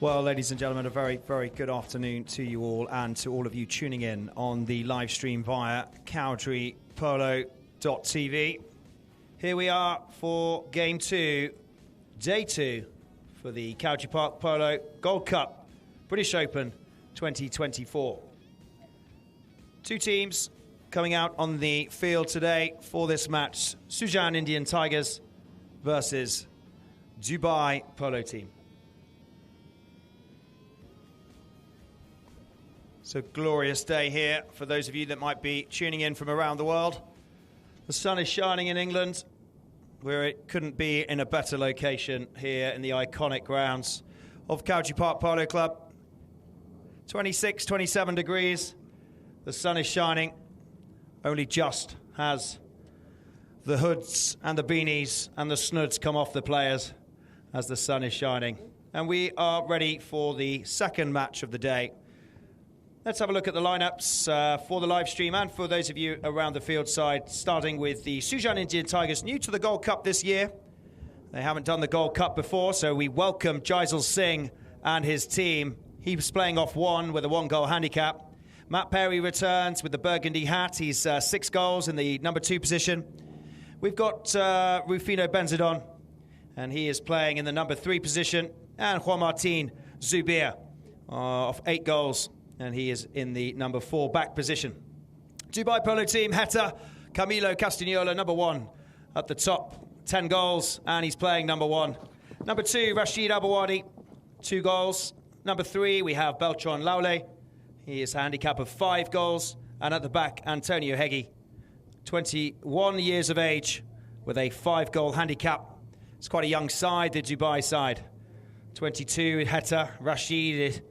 Well, ladies and gentlemen, a very, very good afternoon to you all and to all of you tuning in on the live stream via cowdreypolo.tv. Here we are for Game 2, Day 2 for the Cowdrey Park Polo Gold Cup British Open 2024. Two teams coming out on the field today for this match. Sujan Indian Tigers versus Dubai Polo Team. It's a glorious day here for those of you that might be tuning in from around the world. The sun is shining in England, where it couldn't be in a better location here in the iconic grounds of Cowdrey Park Polo Club. 26, 27 degrees. The sun is shining. Only just has the hoods and the beanies and the snoods come off the players as the sun is shining. And we are ready for the second match of the day. Let's have a look at the lineups for the live stream and for those of you around the field side, starting with the Sujan Indian Tigers, new to the Gold Cup this year. They haven't done the Gold Cup before, so we welcome Jaisal Singh and his team. He was playing off one with a one-goal handicap. Matt Perry returns with the burgundy hat. He's 6 goals in the number 2 position. We've got Rufino Benzidon, and he is playing in the number 3 position. And Juan Martin Zubir of 8 goals. And he is in the number 4 back position. Dubai Polo Team, Heta, Camilo Castagnola, number 1 at the top, 10 goals, and he's playing number 1. Number 2, Rashid Abawadi, 2 goals. Number 3, we have Beltran Laule. He is a handicap of 5 goals. And at the back, Antonio Hegi, 21 years of age with a 5-goal handicap. It's quite a young side, the Dubai side. 22, Heta, Rashid,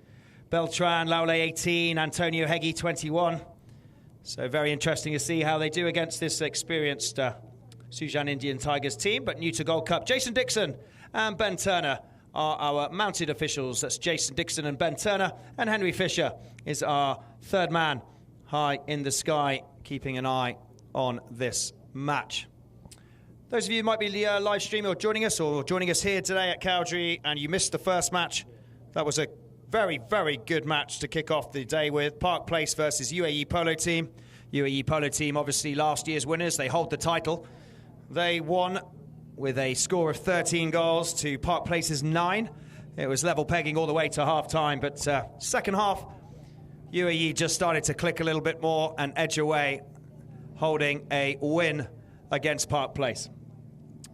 Beltran, Laule 18, Antonio Hegi 21. So very interesting to see how they do against this experienced Sujan Indian Tigers team, but new to Gold Cup. Jason Dixon and Ben Turner are our mounted officials. That's Jason Dixon and Ben Turner. And Henry Fisher is our third man high in the sky, keeping an eye on this match. Those of you who might be live streaming or joining us here today at Cowdrey and you missed the first match, that was a very, very good match to kick off the day with. Park Place versus UAE Polo Team. UAE Polo Team, obviously last year's winners. They hold the title. They won with a score of 13 goals to Park Place's 9. It was level pegging all the way to half-time, but second half, UAE just started to click a little bit more and edge away, holding a win against Park Place.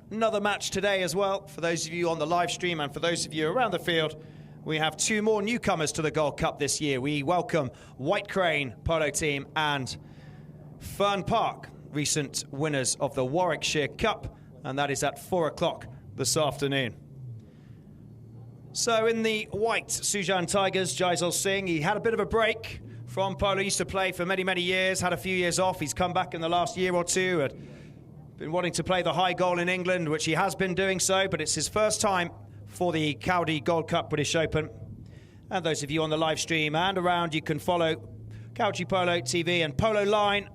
Another match today as well, for those of you on the live stream and for those of you around the field. We have 2 more newcomers to the Gold Cup this year. We welcome White Crane Polo Team and Fern Park, recent winners of the Warwickshire Cup, and that is at 4 o'clock this afternoon. So in the white Sujan Tigers, Jaisal Singh, he had a bit of a break from polo. He used to play for many, many years, had a few years off. He's come back in the last year or two and been wanting to play the high goal in England, which he has been doing so, but it's his first time for the Cowdrey Gold Cup British Open. And those of you on the live stream and around, you can follow Cowdrey Polo TV and Polo Line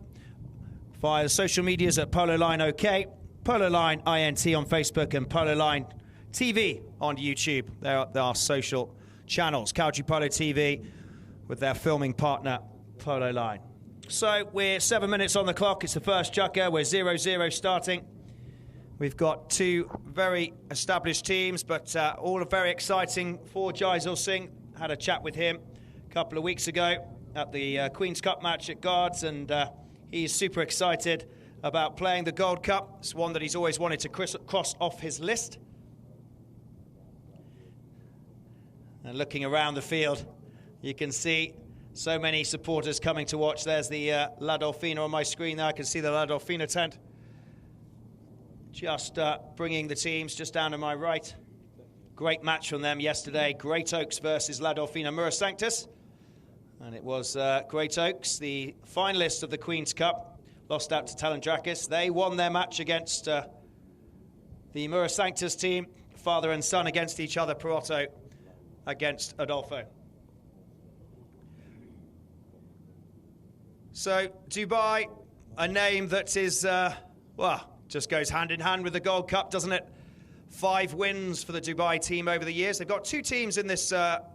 via the social medias at Polo Line OK, Polo Line INT on Facebook and Polo Line TV on YouTube. They're our social channels. Cowdrey Polo TV with their filming partner, Polo Line. So we're 7 minutes on the clock. It's the first chukker. We're 0-0 starting. We've got 2 very established teams, but all are very exciting for Jaisal Singh. Had a chat with him a couple of weeks ago at the Queen's Cup match at Guards, and he's super excited about playing the Gold Cup. It's one that he's always wanted to cross off his list. And looking around the field, you can see so many supporters coming to watch. There's the La Dolfina on my screen there. I can see the La Dolfina tent. Just bringing the teams just down to my right. Great match from them yesterday. Great Oaks versus La Dolfina Mura Sanctus. And it was Great Oaks, the finalists of the Queen's Cup, lost out to Talendrakis. They won their match against the Mura Sanctus team. Father and son against each other. Perotto against Adolfo. So Dubai, a name that is, well, just goes hand in hand with the Gold Cup, doesn't it? 5 wins for the Dubai team over the years. They've got 2 teams in this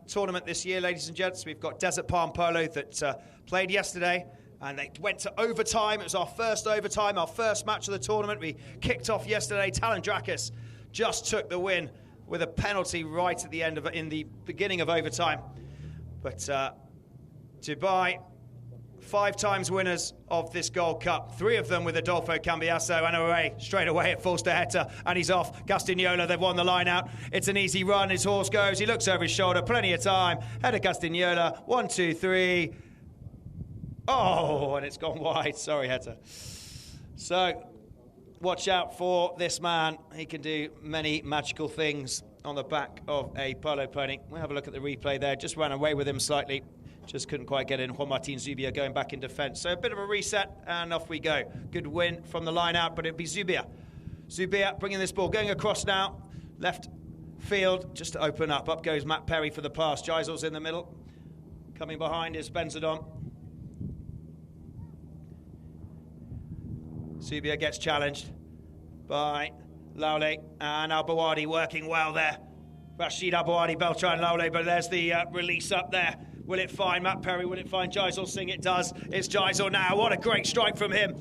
tournament this year, ladies and gents. We've got Desert Palm Polo that played yesterday, and they went to overtime. It was our first overtime, our first match of the tournament. We kicked off yesterday. Talendrakis just took the win with a penalty right at the end in the beginning of overtime. But Dubai, 5 times winners of this Gold Cup. 3 of them with Adolfo Cambiasso, and away, straight away it falls to Heta, and he's off. Castagnola, they've won the line out. It's an easy run, his horse goes, he looks over his shoulder, plenty of time. Heta Castagnola, 1, 2, 3. Oh, and it's gone wide. Sorry, Heta. So, watch out for this man. He can do many magical things on the back of a polo pony. We'll have a look at the replay there. Just ran away with him slightly. Just couldn't quite get in. Juan Martin Zubia going back in defence. So a bit of a reset, and off we go. Good win from the line out, but it'll be Zubia. Zubia bringing this ball, going across now. Left field, just to open up. Up goes Matt Perry for the pass. Geisel's in the middle. Coming behind is Benzadon. Zubia gets challenged by Laule, and Abouadi working well there. Rashid Abouadi, Beltran Laule, but there's the release up there. Will it find Matt Perry? Will it find Geisel Singh? It does. It's Geisel now. What a great strike from him.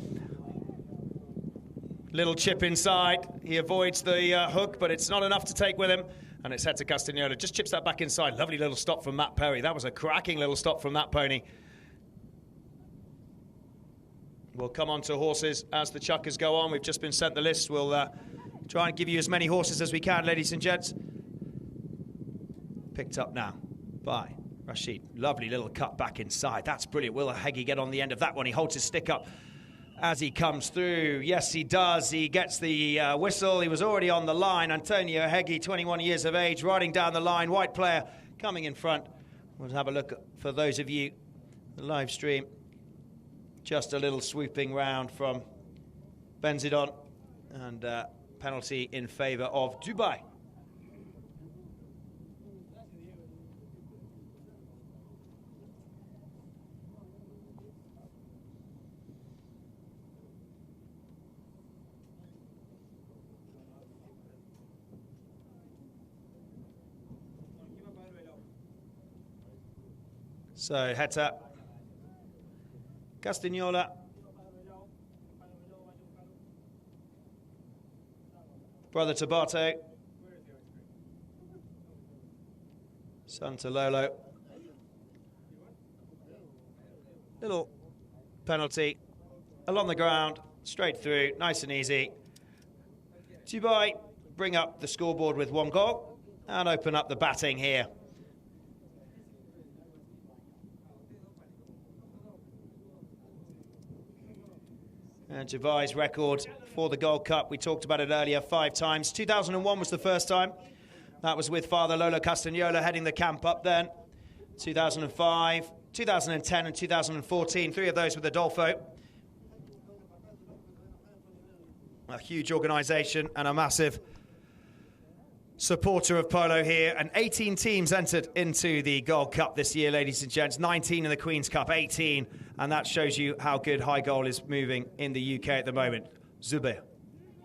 Little chip inside. He avoids the hook, but it's not enough to take with him. And it's Heta Castagnola. Just chips that back inside. Lovely little stop from Matt Perry. That was a cracking little stop from that pony. We'll come on to horses as the chukkers go on. We've just been sent the list. We'll try and give you as many horses as we can, ladies and gents. Picked up now by Rashid. Lovely little cut back inside. That's brilliant. Will Heggie get on the end of that one? He holds his stick up as he comes through. Yes, he does. He gets the whistle. He was already on the line. Antonio Heggie, 21 years of age, riding down the line. White player coming in front. We'll have a look for those of you, the live stream. Just a little swooping round from Benzadon, and penalty in favour of Dubai. So Heta Castagnola, brother Tabato, son to Lolo. Little penalty along the ground, straight through, nice and easy. Dubai bring up the scoreboard with 1 goal and open up the batting here. And Dubai's record for the Gold Cup, we talked about it earlier, 5 times. 2001 was the first time. That was with Father Lolo Castagnola heading the camp up then. 2005, 2010 and 2014, 3 of those with Adolfo. A huge organisation and a massive supporter of polo here, and 18 teams entered into the Gold Cup this year, ladies and gents. 19 in the Queen's Cup, 18, and that shows you how good high goal is moving in the UK at the moment. Zubair,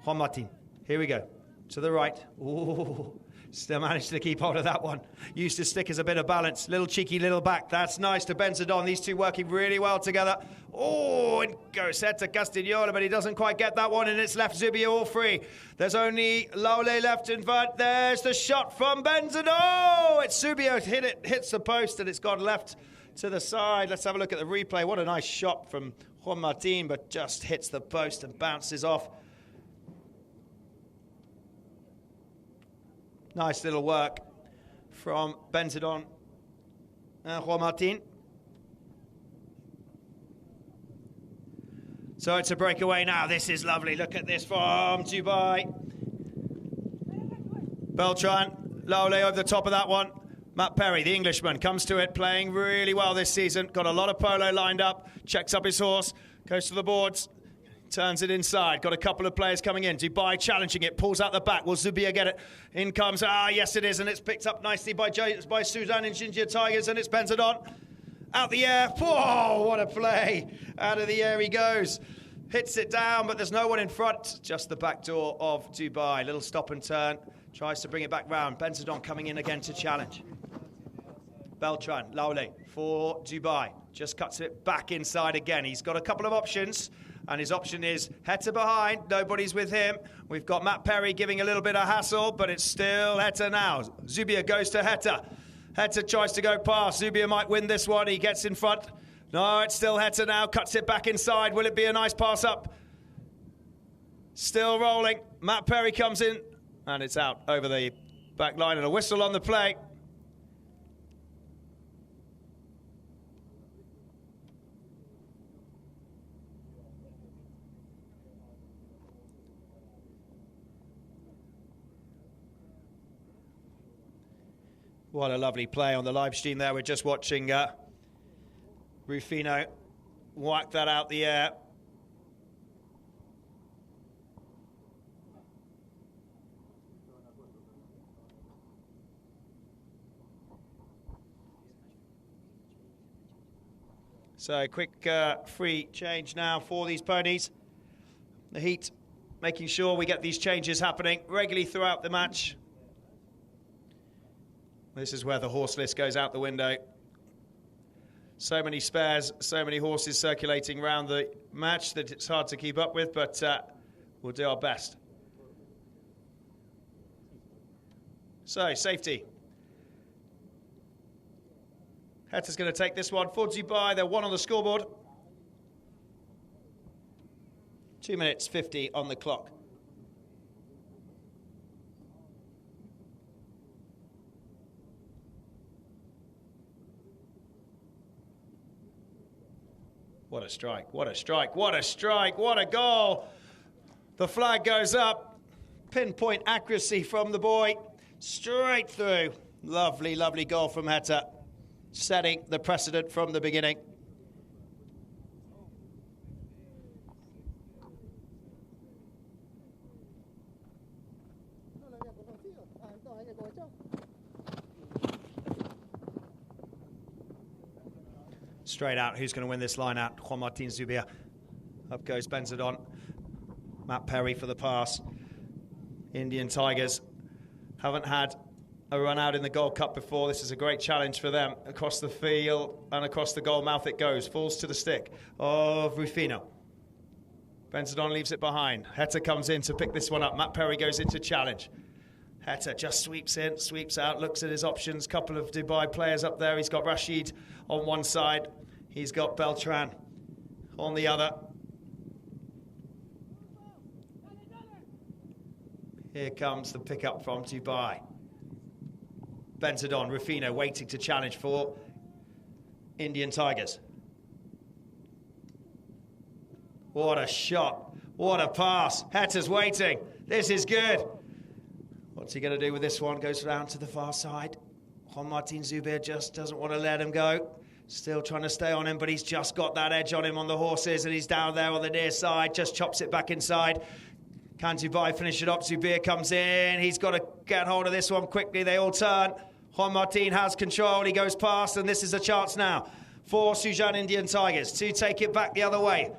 Juan Martin, here we go, to the right. Ooh, still managed to keep hold of that one. Used to stick as a bit of balance. Little cheeky little back. That's nice to Benzadon. These two working really well together. Oh, and goes Heta Castagnola, but he doesn't quite get that one, and it's left Zubia all free. There's only Laule left in front. There's the shot from Benzadon. Oh, it's Zubia hits the post, and it's gone left to the side. Let's have a look at the replay. What a nice shot from Juan Martin, but just hits the post and bounces off. Nice little work from Benzadon and Juan Martin. So it's a breakaway now. This is lovely. Look at this from Dubai. Beltran, Laule over the top of that one. Matt Perry, the Englishman, comes to it, playing really well this season. Got a lot of polo lined up. Checks up his horse. Goes to the boards. Turns it inside. Got a couple of players coming in. Dubai challenging it. Pulls out the back. Will Zubia get it? In comes. Yes, it is. And it's picked up nicely by Sujan and Ginger Tigers. And it's Benzadon. Out the air. Whoa, what a play. Out of the air he goes. Hits it down, but there's no one in front. Just the back door of Dubai. Little stop and turn. Tries to bring it back round. Benzedon coming in again to challenge. Beltran, Laule for Dubai. Just cuts it back inside again. He's got a couple of options, and his option is Heta behind. Nobody's with him. We've got Matt Perry giving a little bit of hassle, but it's still Heta now. Zubia goes to Heta. Heta tries to go past. Zubia might win this one. He gets in front. No, it's still Heta now. Cuts it back inside. Will it be a nice pass up? Still rolling. Matt Perry comes in, and it's out over the back line, and a whistle on the play. What a lovely play on the live stream there. We're just watching Rufino whack that out the air. So quick free change now for these ponies. The Heat making sure we get these changes happening regularly throughout the match. This is where the horse list goes out the window. So many spares, so many horses circulating around the match that it's hard to keep up with, but we'll do our best. So, safety. Heta's going to take this one for Dubai. They're one on the scoreboard. 2 minutes 50 on the clock. What a strike, what a strike, what a strike, what a goal. The flag goes up. Pinpoint accuracy from the boy. Straight through. Lovely, lovely goal from Heta. Setting the precedent from the beginning. Straight out, who's going to win this line out? Juan Martin Zubia. Up goes Benzedon. Matt Perry for the pass. Indian Tigers haven't had a run out in the Gold Cup before. This is a great challenge for them. Across the field and across the goal mouth it goes. Falls to the stick of Rufino. Benzedon leaves it behind. Heta comes in to pick this one up. Matt Perry goes into challenge. Heta just sweeps in, sweeps out, looks at his options. Couple of Dubai players up there. He's got Rashid on one side. He's got Beltran on the other. Here comes the pickup from Dubai. Benzedon, Rufino waiting to challenge for Indian Tigers. What a shot. What a pass. Heta's waiting. This is good. What's he going to do with this one? Goes round to the far side. Juan Martin Zubia just doesn't want to let him go. Still trying to stay on him, but he's just got that edge on him on the horses, and he's down there on the near side. Just chops it back inside. Can Dubai finish it up? Zubia comes in. He's got to get hold of this one quickly. They all turn. Juan Martin has control. He goes past, and this is a chance now for Sujan Indian Tigers to take it back the other way.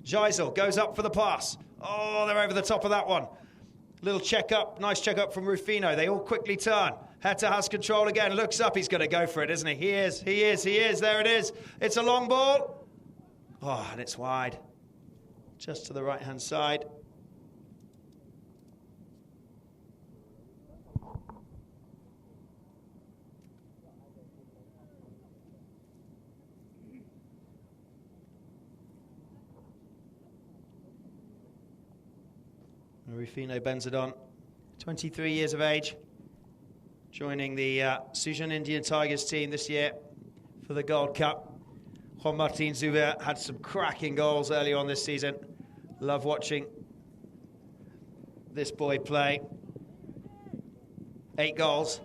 Jaisel goes up for the pass. Oh, they're over the top of that one. Little check-up, nice check-up from Rufino. They all quickly turn. Heta has control again, looks up. He's going to go for it, isn't he? He is. There it is. It's a long ball. Oh, and it's wide. Just to the right-hand side. Rufino Benzedon, 23 years of age, joining the Sujan Indian Tigers team this year for the Gold Cup. Juan Martin Zubia had some cracking goals early on this season. Love watching this boy play. 8 goals.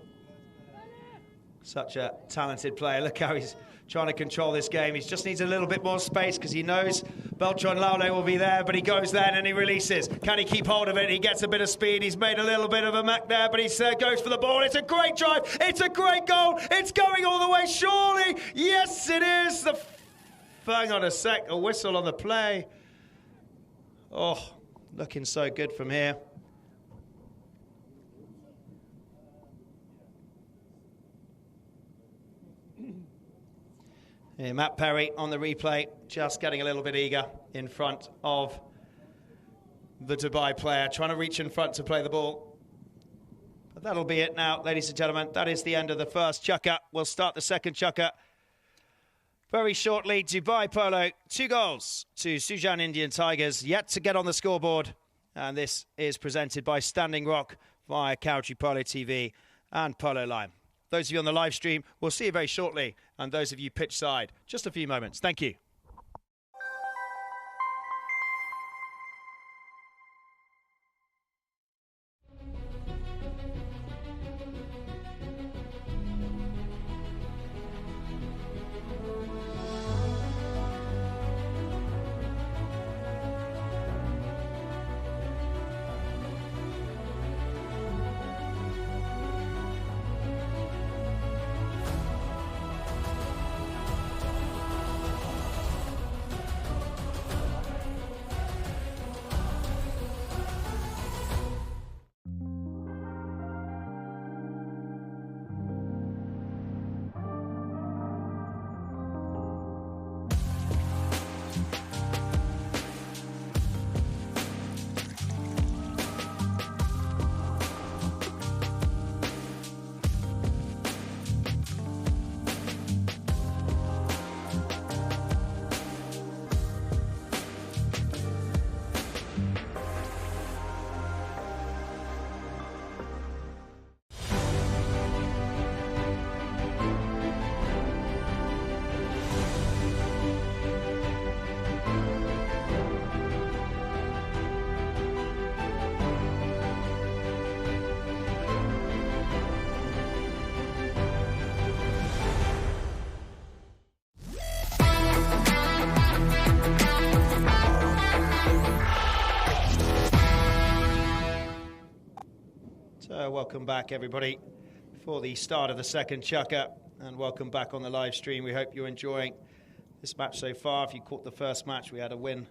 Such a talented player. Look how he's trying to control this game. He just needs a little bit more space because he knows Beltran Laule will be there, but he goes then and he releases. Can he keep hold of it? He gets a bit of speed. He's made a little bit of a muck there, but he goes for the ball. It's a great drive. It's a great goal. It's going all the way, surely. Yes, it is. Hang on a sec. A whistle on the play. Oh, looking so good from here. Here, Matt Perry on the replay, just getting a little bit eager in front of the Dubai player, trying to reach in front to play the ball. But that'll be it now, ladies and gentlemen. That is the end of the first chukker. We'll start the second chukker very shortly. Dubai Polo, 2 goals to Sujan Indian Tigers, yet to get on the scoreboard. And this is presented by Standing Rock via Cowdrey Polo TV and Polo Line. Those of you on the live stream, we'll see you very shortly. And those of you pitch side, just a few moments. Thank you. Welcome back, everybody, for the start of the second chukker, and welcome back on the live stream. We hope you're enjoying this match so far. If you caught the first match, we had a win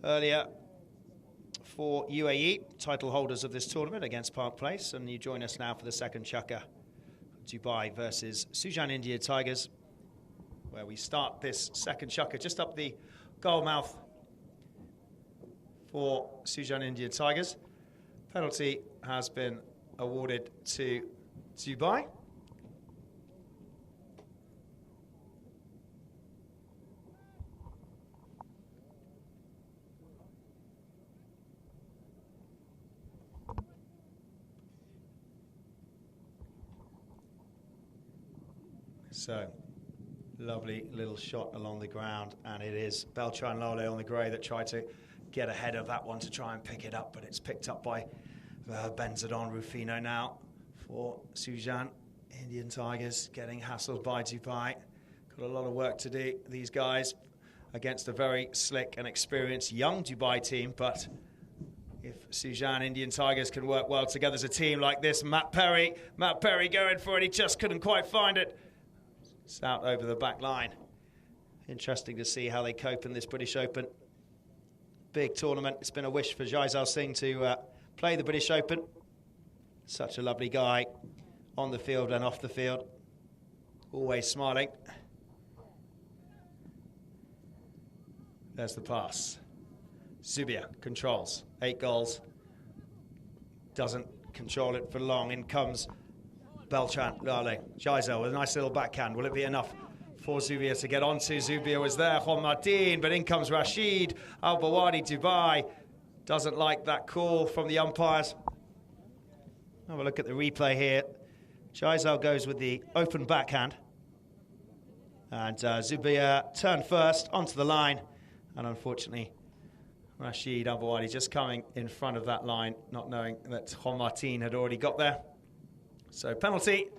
earlier for UAE, title holders of this tournament, against Park Place, and you join us now for the second chukker, Dubai versus Sujan India Tigers, where we start this second chukker just up the goal mouth for Sujan India Tigers. Penalty has been awarded to Dubai. So, lovely little shot along the ground, and it is Beltran Lole on the grey that tried to get ahead of that one to try and pick it up, but it's picked up by Benzadon Rufino now for Sujan Indian Tigers, getting hassled by Dubai. Got a lot of work to do, these guys, against a very slick and experienced young Dubai team, but if Sujan Indian Tigers can work well together as a team like this, Matt Perry going for it, he just couldn't quite find it. It's out over the back line. Interesting to see how they cope in this British Open. Big tournament. It's been a wish for Jaisal Singh to play the British Open. Such a lovely guy on the field and off the field. Always smiling. There's the pass. Zubia controls. 8 goals. Doesn't control it for long. In comes Beltran Lale. Jaisal with a nice little backhand. Will it be enough for Zubia to get onto? Zubia was there. Juan Martin, but in comes Rashid. Al-Bawadi Dubai doesn't like that call from the umpires. Have a look at the replay here. Jaisal goes with the open backhand. And Zubia turned first onto the line. And unfortunately, Rashid Al-Bawadi just coming in front of that line, not knowing that Juan Martin had already got there. So penalty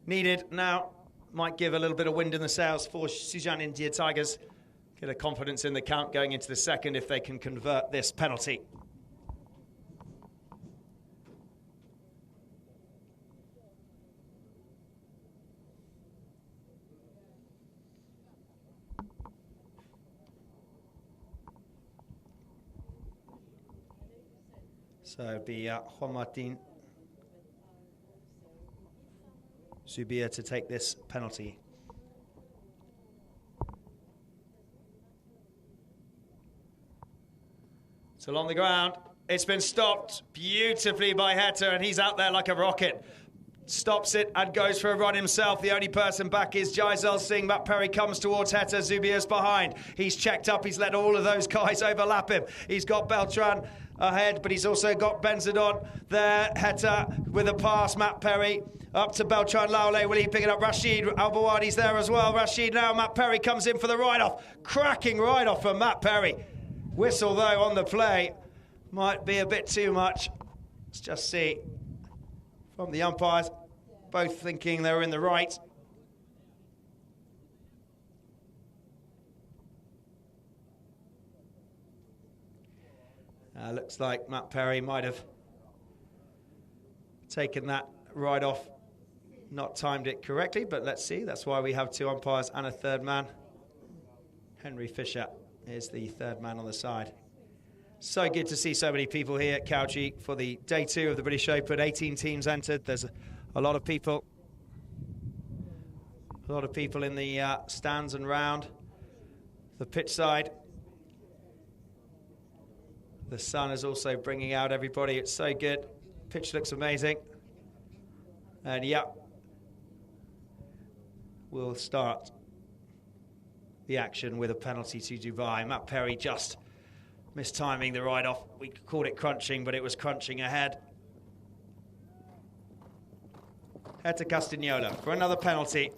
needed now. Might give a little bit of wind in the sails for Sujan India Tigers. Get a confidence in the count going into the second if they can convert this penalty. So it'd be Juan Martin Zubir to take this penalty. So along the ground, it's been stopped beautifully by Heta, and he's out there like a rocket. Stops it and goes for a run himself. The only person back is Jaisal Singh. Matt Perry comes towards Heta. Zubir's behind. He's checked up. He's let all of those guys overlap him. He's got Beltran ahead, but he's also got Benzedon there. Heta with a pass. Matt Perry up to Beltran Laule. Will he pick it up? Rashid Al-Bawadi's there as well. Rashid now. Matt Perry comes in for the ride-off. Cracking ride-off from Matt Perry. Whistle, though, on the play. Might be a bit too much. Let's just see. From the umpires, both thinking they were in the right. Looks like Matt Perry might have taken that right off, not timed it correctly, but let's see. That's why we have two umpires and a third man. Henry Fisher is the third man on the side. So good to see so many people here at Cauchy for the day 2 of the British Open. 18 teams entered. There's a lot of people. A lot of people in the stands and round the pitch side. The sun is also bringing out everybody. It's so good. Pitch looks amazing. And yeah, we'll start the action with a penalty to Dubai. Matt Perry just mistiming the ride-off. We called it crunching, but it was crunching ahead. Head to Castagnola for another penalty.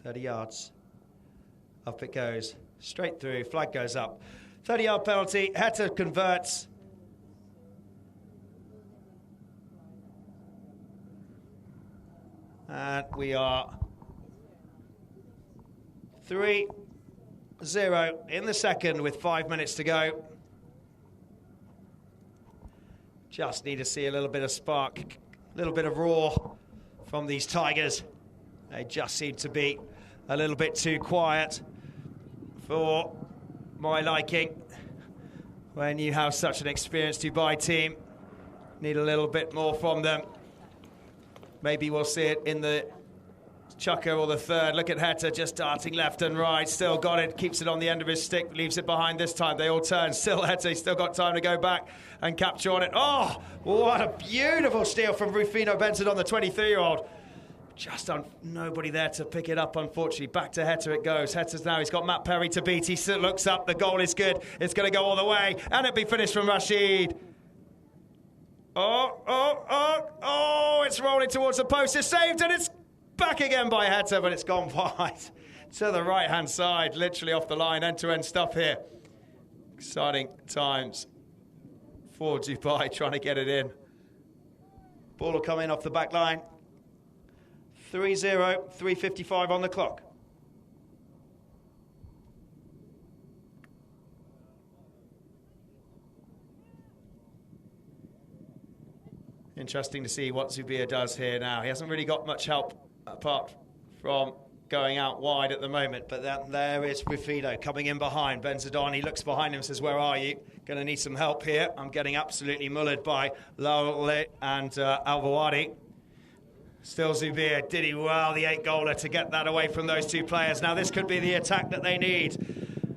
"30 yards. Up it goes. Straight through. Flag goes up. 30-yard penalty. Heta converts. And we are 3-0 in the second with 5 minutes to go. Just need to see a little bit of spark, a little bit of roar from these Tigers. They just seem to be a little bit too quiet for my liking. When you have such an experienced Dubai team, need a little bit more from them. Maybe we'll see it in the chukker or the third. Look at Heta just darting left and right. Still got it. Keeps it on the end of his stick. Leaves it behind this time. They all turn. Still Heta. Still got time to go back and capture on it. Oh, what a beautiful steal from Rufino Benzedon, the 23-year-old. Just nobody there to pick it up, unfortunately. Back to Heta it goes. Heta's now, he's got Matt Perry to beat. He still looks up. The goal is good. It's going to go all the way. And it'll be finished from Rashid. Oh, it's rolling towards the post. It's saved and it's back again by Heta, but it's gone wide to the right-hand side, literally off the line. End-to-end stuff here. Exciting times for Dubai trying to get it in. Ball will come in off the back line. 3-0, 3:55 on the clock. Interesting to see what Zubir does here now. He hasn't really got much help apart from going out wide at the moment, but there is Rufino coming in behind. Benzedon, he looks behind him and says, "Where are you? Going to need some help here. I'm getting absolutely mullered by Laule and Al-Bawadi." Still Zubir, did he well, the 8-goaler, to get that away from those two players. Now this could be the attack that they need.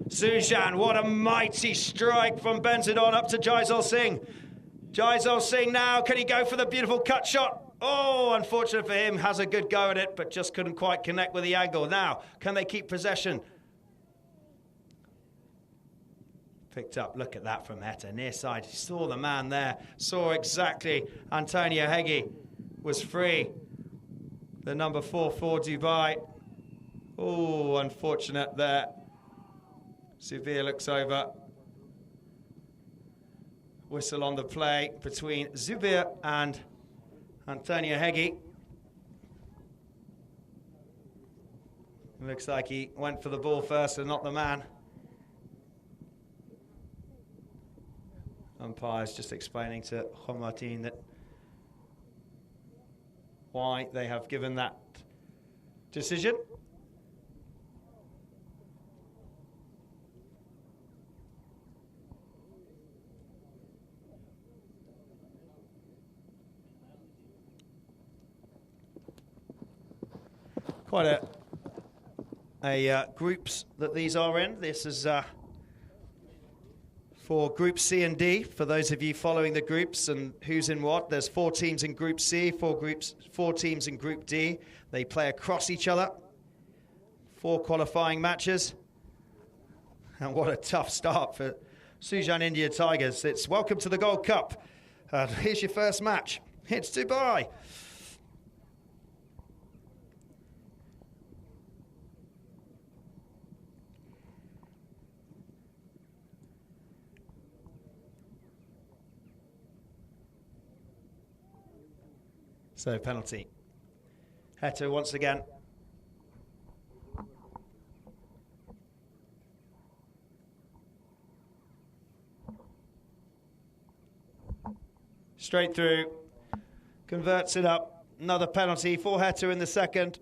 Sujan, what a mighty strike from Benzedon up to Jaisal Singh. Jaisal Singh now, can he go for the beautiful cut shot? Oh, unfortunate for him, has a good go at it, but just couldn't quite connect with the angle. Now, can they keep possession? Picked up, look at that from Heta, near side. He saw the man there, saw exactly Antonio Hegi was free. The number 4 for Dubai. Oh, unfortunate there. Zubir looks over. Whistle on the play between Zubir and Antonio Hegi. Looks like he went for the ball first and not the man. Umpire's just explaining to Juan Martin that why they have given that decision. Quite a groups that these are in. This is for Group C and D. For those of you following the groups and who's in what, there's 4 teams in Group C, 4 teams in Group D. They play across each other. 4 qualifying matches. And what a tough start for Sujan India Tigers. It's welcome to the Gold Cup. Here's your first match. It's Dubai. So penalty. Heto once again. Straight through. Converts it up. Another penalty for Heto in the second.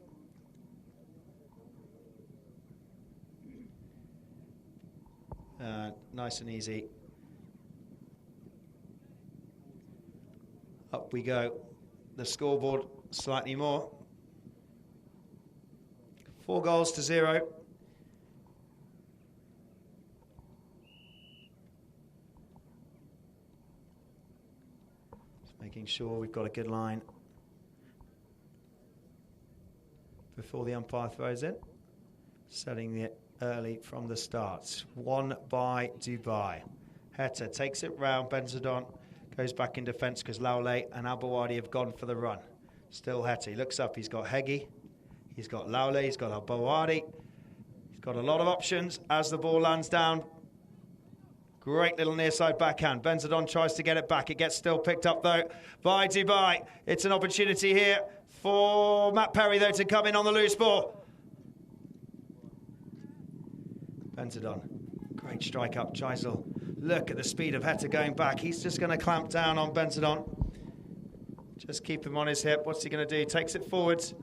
Nice and easy. Up we go. The scoreboard slightly more. 4 goals to 0. Just making sure we've got a good line before the umpire throws in. Setting it early from the start. 1 by Dubai. Heto takes it round. Benzadon goes back in defence because Laule and Abawadi have gone for the run. Still Heto. Looks up. He's got Hegi. He's got Laule. He's got Abawadi. He's got a lot of options as the ball lands down. Great little near side backhand. Benzadon tries to get it back. It gets still picked up though by Dubai. It's an opportunity here for Matt Perry though to come in on the loose ball. Benzadon. Great strike up. Chaisel. Look at the speed of Heto going back. He's just going to clamp down on Benzadon. Just keep him on his hip. What's he going to do? Takes it forwards.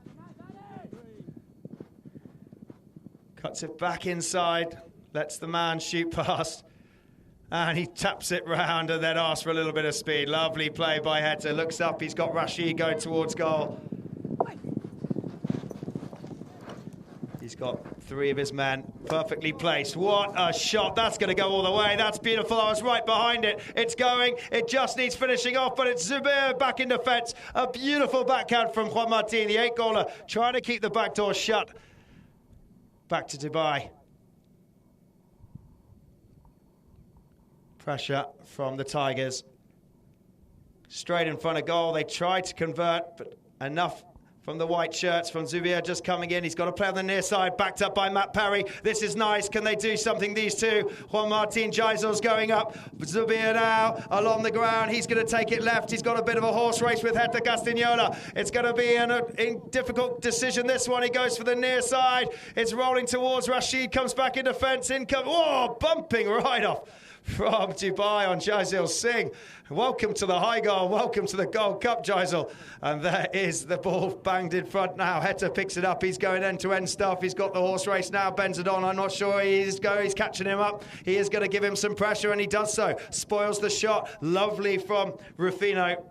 Cuts it back inside. Lets the man shoot past. And he taps it round and then asks for a little bit of speed. Lovely play by Heto. Looks up. He's got Rashid going towards goal. He's got 3 of his men perfectly placed. What a shot. That's going to go all the way. That's beautiful. I was right behind it. It's going. It just needs finishing off, but it's Zubair back in defence. A beautiful backhand from Juan Martin, the 8-goaler, trying to keep the back door shut. Back to Dubai. Pressure from the Tigers. Straight in front of goal. They tried to convert, but enough from the white shirts, from Zubair just coming in. He's got to play on the near side, backed up by Matt Perry. This is nice. Can they do something, these two? Juan Martin Jaisel's going up. Zubair now along the ground. He's going to take it left. He's got a bit of a horse race with Heto Castagnola. It's going to be a difficult decision, this one. He goes for the near side. It's rolling towards Rashid, comes back in defence. Oh, bumping right off from Dubai on Jaisal Singh. Welcome to the high goal. Welcome to the Gold Cup, Jaisal. And there is the ball banged in front now. Heto picks it up. He's going end-to-end stuff. He's got the horse race now. Benzadon, I'm not sure he's catching him up. He is going to give him some pressure, and he does so. Spoils the shot. Lovely from Rufino.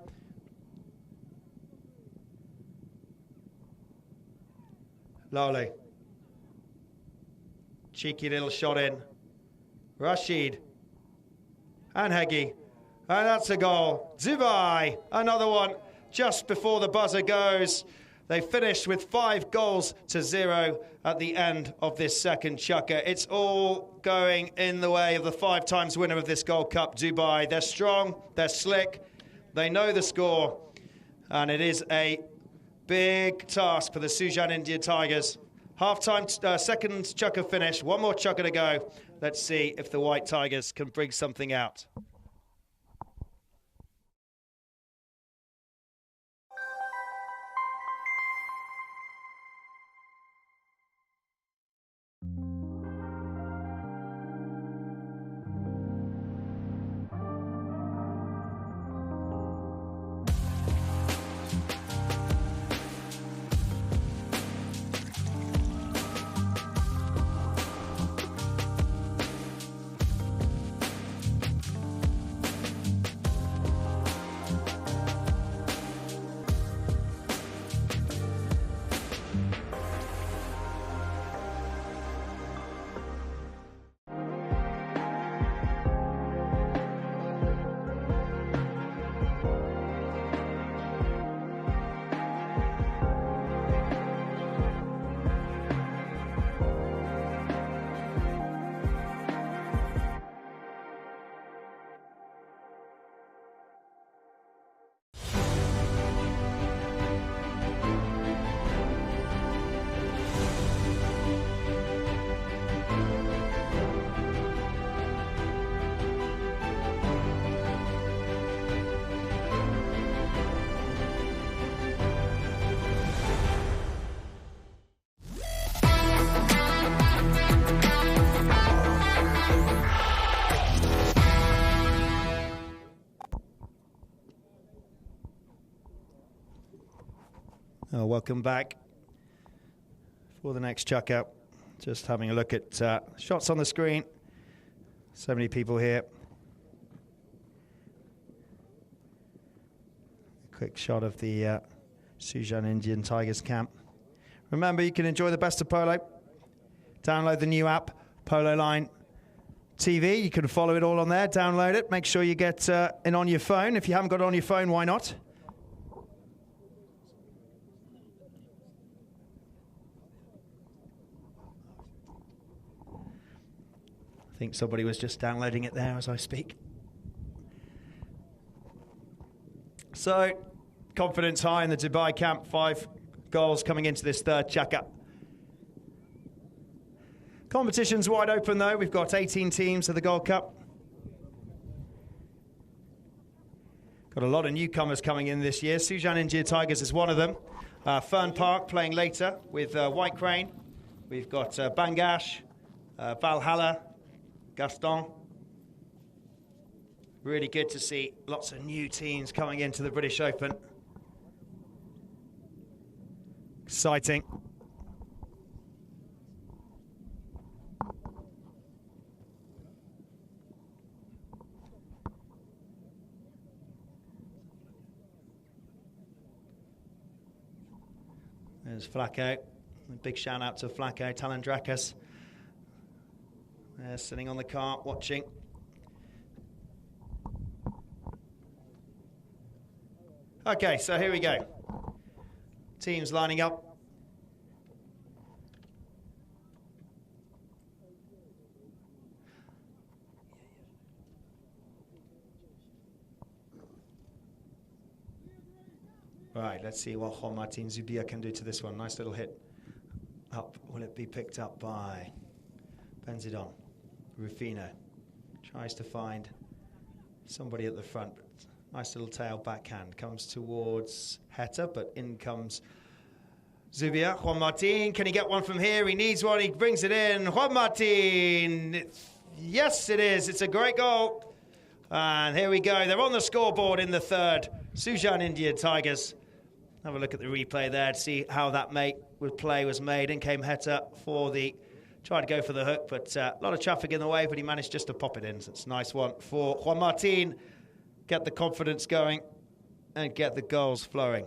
Lole. Cheeky little shot in. Rashid. And Hegi. And that's a goal. Dubai, another one just before the buzzer goes. They finished with 5 goals to 0 at the end of this second chukker. It's all going in the way of the 5 times winner of this Gold Cup, Dubai. They're strong, they're slick, they know the score, and it is a big task for the Sujan India Tigers. Half-time, second chukker finish, 1 more chukker to go. Let's see if the White Tigers can bring something out. Welcome back for the next chuck up. Just having a look at shots on the screen. So many people here. Quick shot of the Sujan Indian Tigers camp. Remember, you can enjoy the best of polo. Download the new app, Polo Line TV. You can follow it all on there. Download it. Make sure you get in on your phone. If you haven't got it on your phone, why not? I think somebody was just downloading it there as I speak. So, confidence high in the Dubai camp. 5 goals coming into this third chukka. Competition's wide open though. We've got 18 teams of the Gold Cup. Got a lot of newcomers coming in this year. Sujan Indian Tigers is one of them. Fern Park playing later with White Crane. We've got Bangash, Valhalla, Gaston. Really good to see lots of new teams coming into the British Open. Exciting. There's Flacco. A big shout out to Flacco, Talandrakas. They're sitting on the cart watching. Okay, so here we go. Teams lining up. Right, let's see what Juan Martín Zubia can do to this one. Nice little hit up. Will it be picked up by Benzidon? Rufino tries to find somebody at the front. Nice little tail backhand. Comes towards Heta, but in comes Zubia. Juan Martín, can he get one from here? He needs one. He brings it in. Juan Martín. Yes, it is. It's a great goal. And here we go. They're on the scoreboard in the third. Sujan Indian Tigers. Have a look at the replay there to see how that play was made. In came Heta for the... Tried to go for the hook, but a lot of traffic in the way, but he managed just to pop it in. So it's a nice one for Juan Martín. Get the confidence going and get the goals flowing.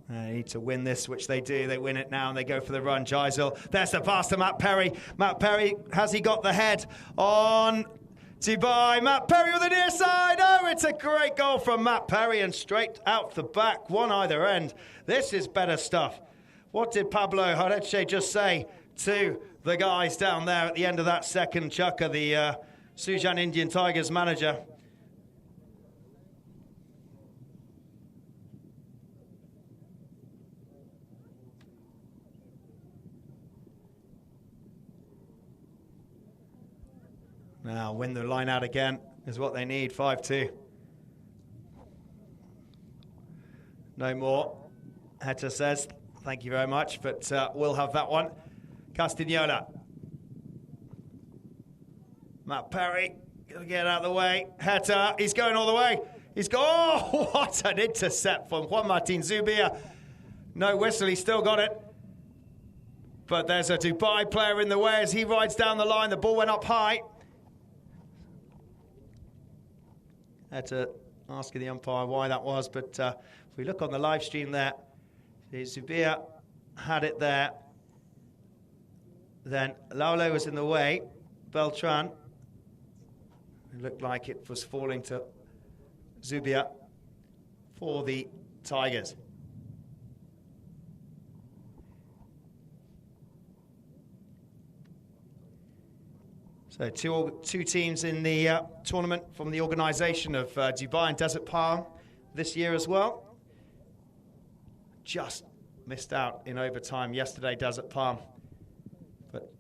They need to win this, which they do. They win it now, and they go for the run. Geisel, there's the pass to Matt Perry. Matt Perry, has he got the head on Dubai? Matt Perry with the near side. Oh, it's a great goal from Matt Perry, and straight out the back, one either end. This is better stuff. What did Pablo Horeche just say to the guys down there at the end of that second chukka, the Sujan Indian Tigers manager? Now, win the line out again is what they need, 5-2. No more, Heta says. Thank you very much, but we'll have that one. Castagnola. Matt Perry, gonna get out of the way. Heta, he's going all the way. He's oh, what an intercept from Juan Martín Zubia. No whistle, he's still got it. But there's a Dubai player in the way as he rides down the line. The ball went up high. Had to ask the umpire why that was, but if we look on the live stream there, Zubia had it there. Then Laule was in the way. Beltran, it looked like it was falling to Zubia for the Tigers. So two teams in the tournament from the organisation of Dubai and Desert Palm this year as well. Just missed out in overtime yesterday, Desert Palm. But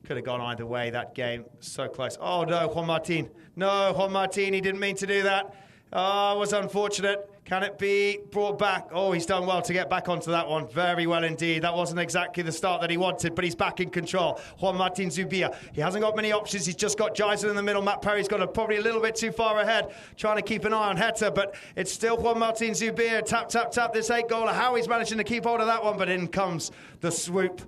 could have gone either way, that game. So close. Oh no, Juan Martín. No, Juan Martín, he didn't mean to do that. Oh, it was unfortunate. Can it be brought back? Oh, he's done well to get back onto that one. Very well indeed. That wasn't exactly the start that he wanted, but he's back in control. Juan Martin Zubia. He hasn't got many options. He's just got Geiser in the middle. Matt Perry's got probably a little bit too far ahead, trying to keep an eye on Heta, but it's still Juan Martin Zubia. Tap, tap, tap. This 8-goaler. How he's managing to keep hold of that one, but in comes the swoop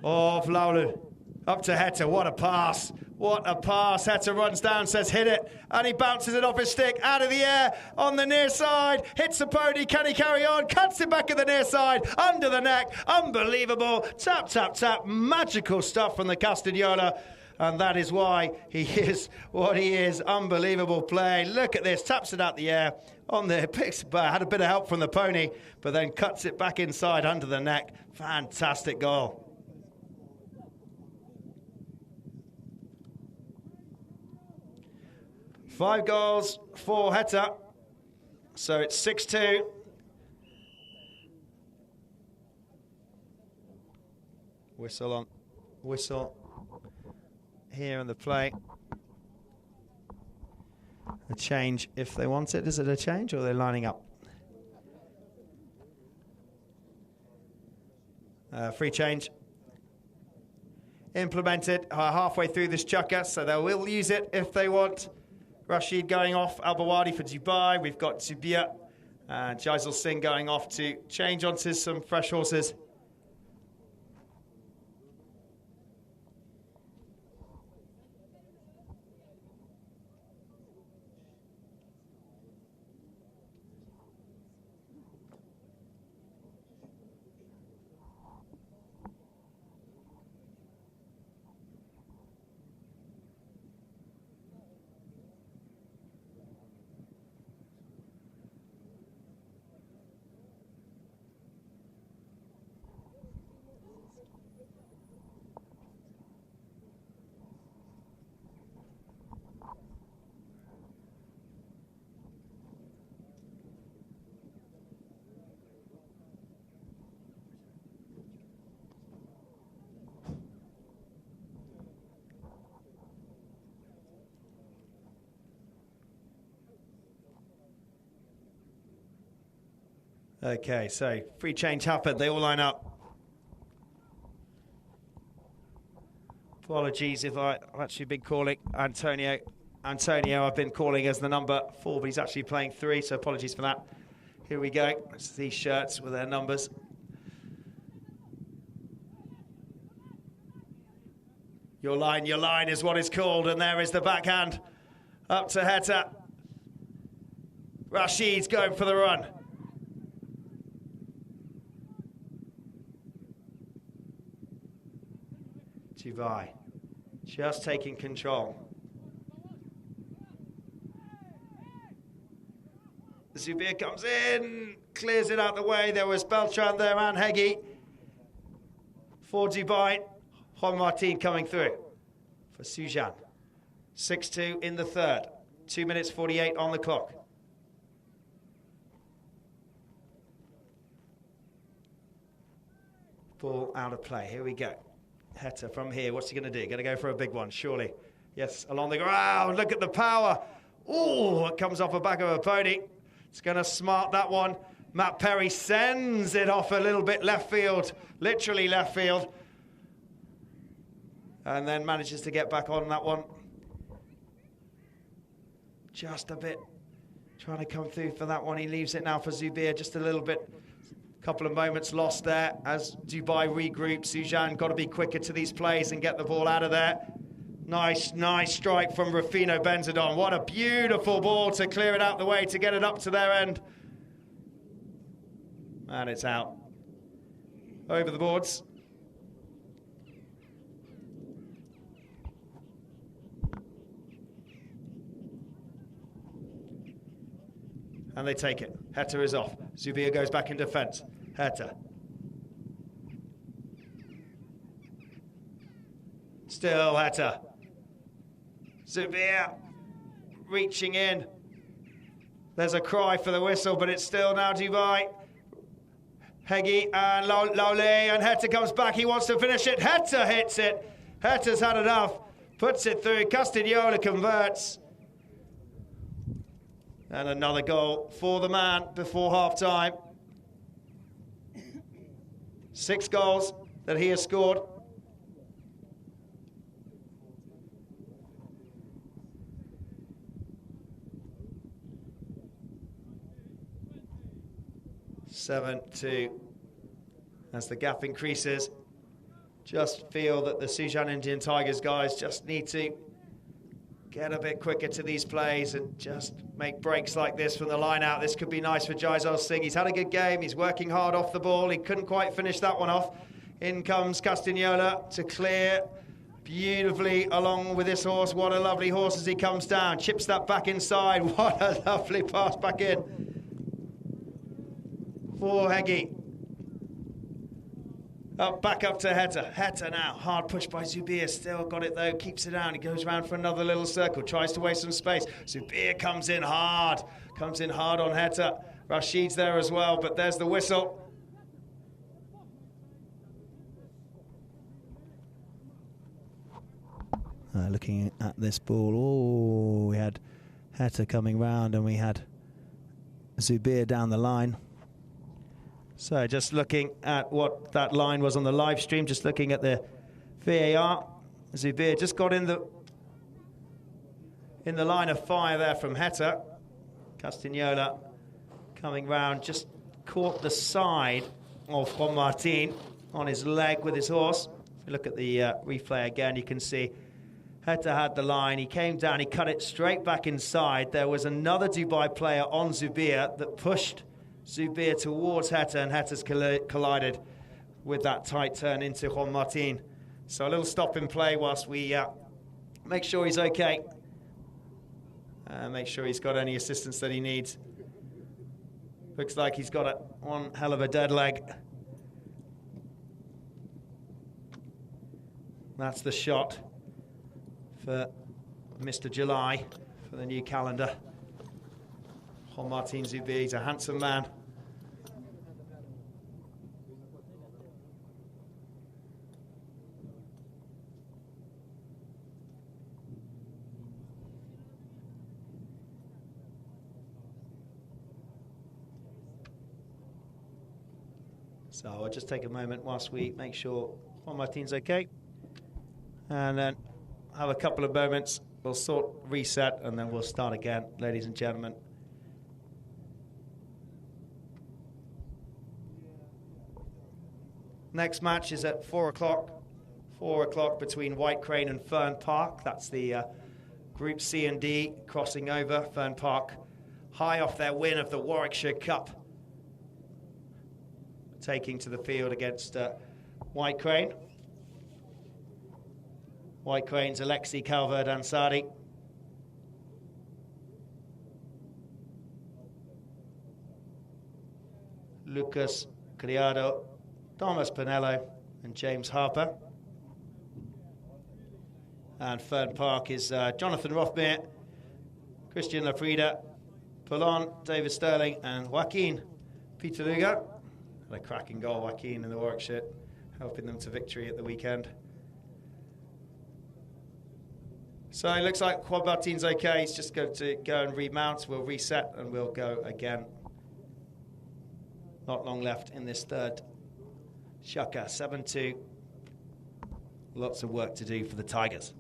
of Laulu. Up to Heta. What a pass. What a pass. Heta runs down, says hit it, and he bounces it off his stick, out of the air, on the near side, hits the pony, can he carry on? Cuts it back at the near side, under the neck, unbelievable, tap, tap, tap, magical stuff from the Castagnola, and that is why he is what he is. Unbelievable play. Look at this, taps it out the air, on there, picks, had a bit of help from the pony, but then cuts it back inside, under the neck. Fantastic goal. Five goals for Heta, so it's 6-2. Whistle here in the play. A change if they want it. Is it a change or are they lining up? Free change. Implemented halfway through this chukker, so they will use it if they want. Rashid going off, Al-Bawadi for Dubai. We've got Zubia and Jaisal Singh going off to change onto some fresh horses. Okay, so free change happened. They all line up. Apologies if I've actually been calling Antonio. I've been calling as the number 4, but he's actually playing 3, so apologies for that. Here we go. It's these shirts with their numbers. Your line is what it's called, and there is the backhand. Up to Heta. Rashid's going for the run. Dubai just taking control. Zubir comes in, clears it out the way. There was Beltran there and Hegi for Dubai. Juan Martin coming through for Sujan. 6-2 in the third. 2 minutes 48 on the clock. Ball out of play. Here we go. Heta from here. What's he going to do? Going to go for a big one, surely. Yes, along the ground. Look at the power. Oh, it comes off the back of a pony. It's going to smart that one. Matt Perry sends it off a little bit left field, literally left field. And then manages to get back on that one. Just a bit. Trying to come through for that one. He leaves it now for Zubir, just a little bit. Couple of moments lost there as Dubai regroups. Sujan got to be quicker to these plays and get the ball out of there. Nice strike from Rufino Benzadon. What a beautiful ball to clear it out the way, to get it up to their end. And it's out. Over the boards. And they take it. Heta is off. Zubir goes back in defence. Heta. Still Heta. Zubir reaching in. There's a cry for the whistle, but it's still now Dubai. Hegi and Laule, and Heta comes back. He wants to finish it. Heta hits it. Heta's had enough. Puts it through. Castagnola converts. And another goal for the man before half-time. 6 goals that he has scored. Seven, 2. As the gap increases, just feel that the Sujan Indian Tigers guys just need to get a bit quicker to these plays and just make breaks like this from the line out. This could be nice for Jaisal Singh. He's had a good game. He's working hard off the ball. He couldn't quite finish that one off. In comes Castagnola to clear beautifully along with this horse. What a lovely horse as he comes down. Chips that back inside. What a lovely pass back in for Heggie. Back up to Heta. Heta now, hard push by Zubir. Still got it though, keeps it down. He goes around for another little circle, tries to waste some space. Zubir comes in hard on Heta. Rashid's there as well, but there's the whistle. Looking at this ball, oh, we had Heta coming round and we had Zubir down the line. So just looking at what that line was on the live stream, just looking at the VAR, Zubir just got in the line of fire there from Heta. Castagnola coming round, just caught the side of Juan Martin on his leg with his horse. If you look at the replay again, you can see Heta had the line, he came down, he cut it straight back inside. There was another Dubai player on Zubir that pushed Zubir towards Heta, and Heta's collided with that tight turn into Juan Martin. So a little stop in play whilst we make sure he's okay. Make sure he's got any assistance that he needs. Looks like he's got one hell of a dead leg. That's the shot for Mr. July for the new calendar. Juan Martin Zubir, he's a handsome man. So I'll just take a moment whilst we make sure Juan Martin's okay. And then have a couple of moments. We'll reset, and then we'll start again, ladies and gentlemen. Next match is at 4 o'clock. 4 o'clock between White Crane and Fern Park. That's the Group C and D crossing over. Fern Park high off their win of the Warwickshire Cup, taking to the field against White Crane. White Crane's Alexi Calvert-Ansari. Lucas Criado, Thomas Pinello and James Harper. And Fern Park is Jonathan Rothmere, Christian Lafrida, Poulon, David Sterling and Joaquin Peter Lugo. A cracking goal, Joaquin in the Warwickshire, helping them to victory at the weekend. So it looks like Juan Martin's okay. He's just going to go and remount. We'll reset and we'll go again. Not long left in this third. Shaka, 7-2. Lots of work to do for the Tigers.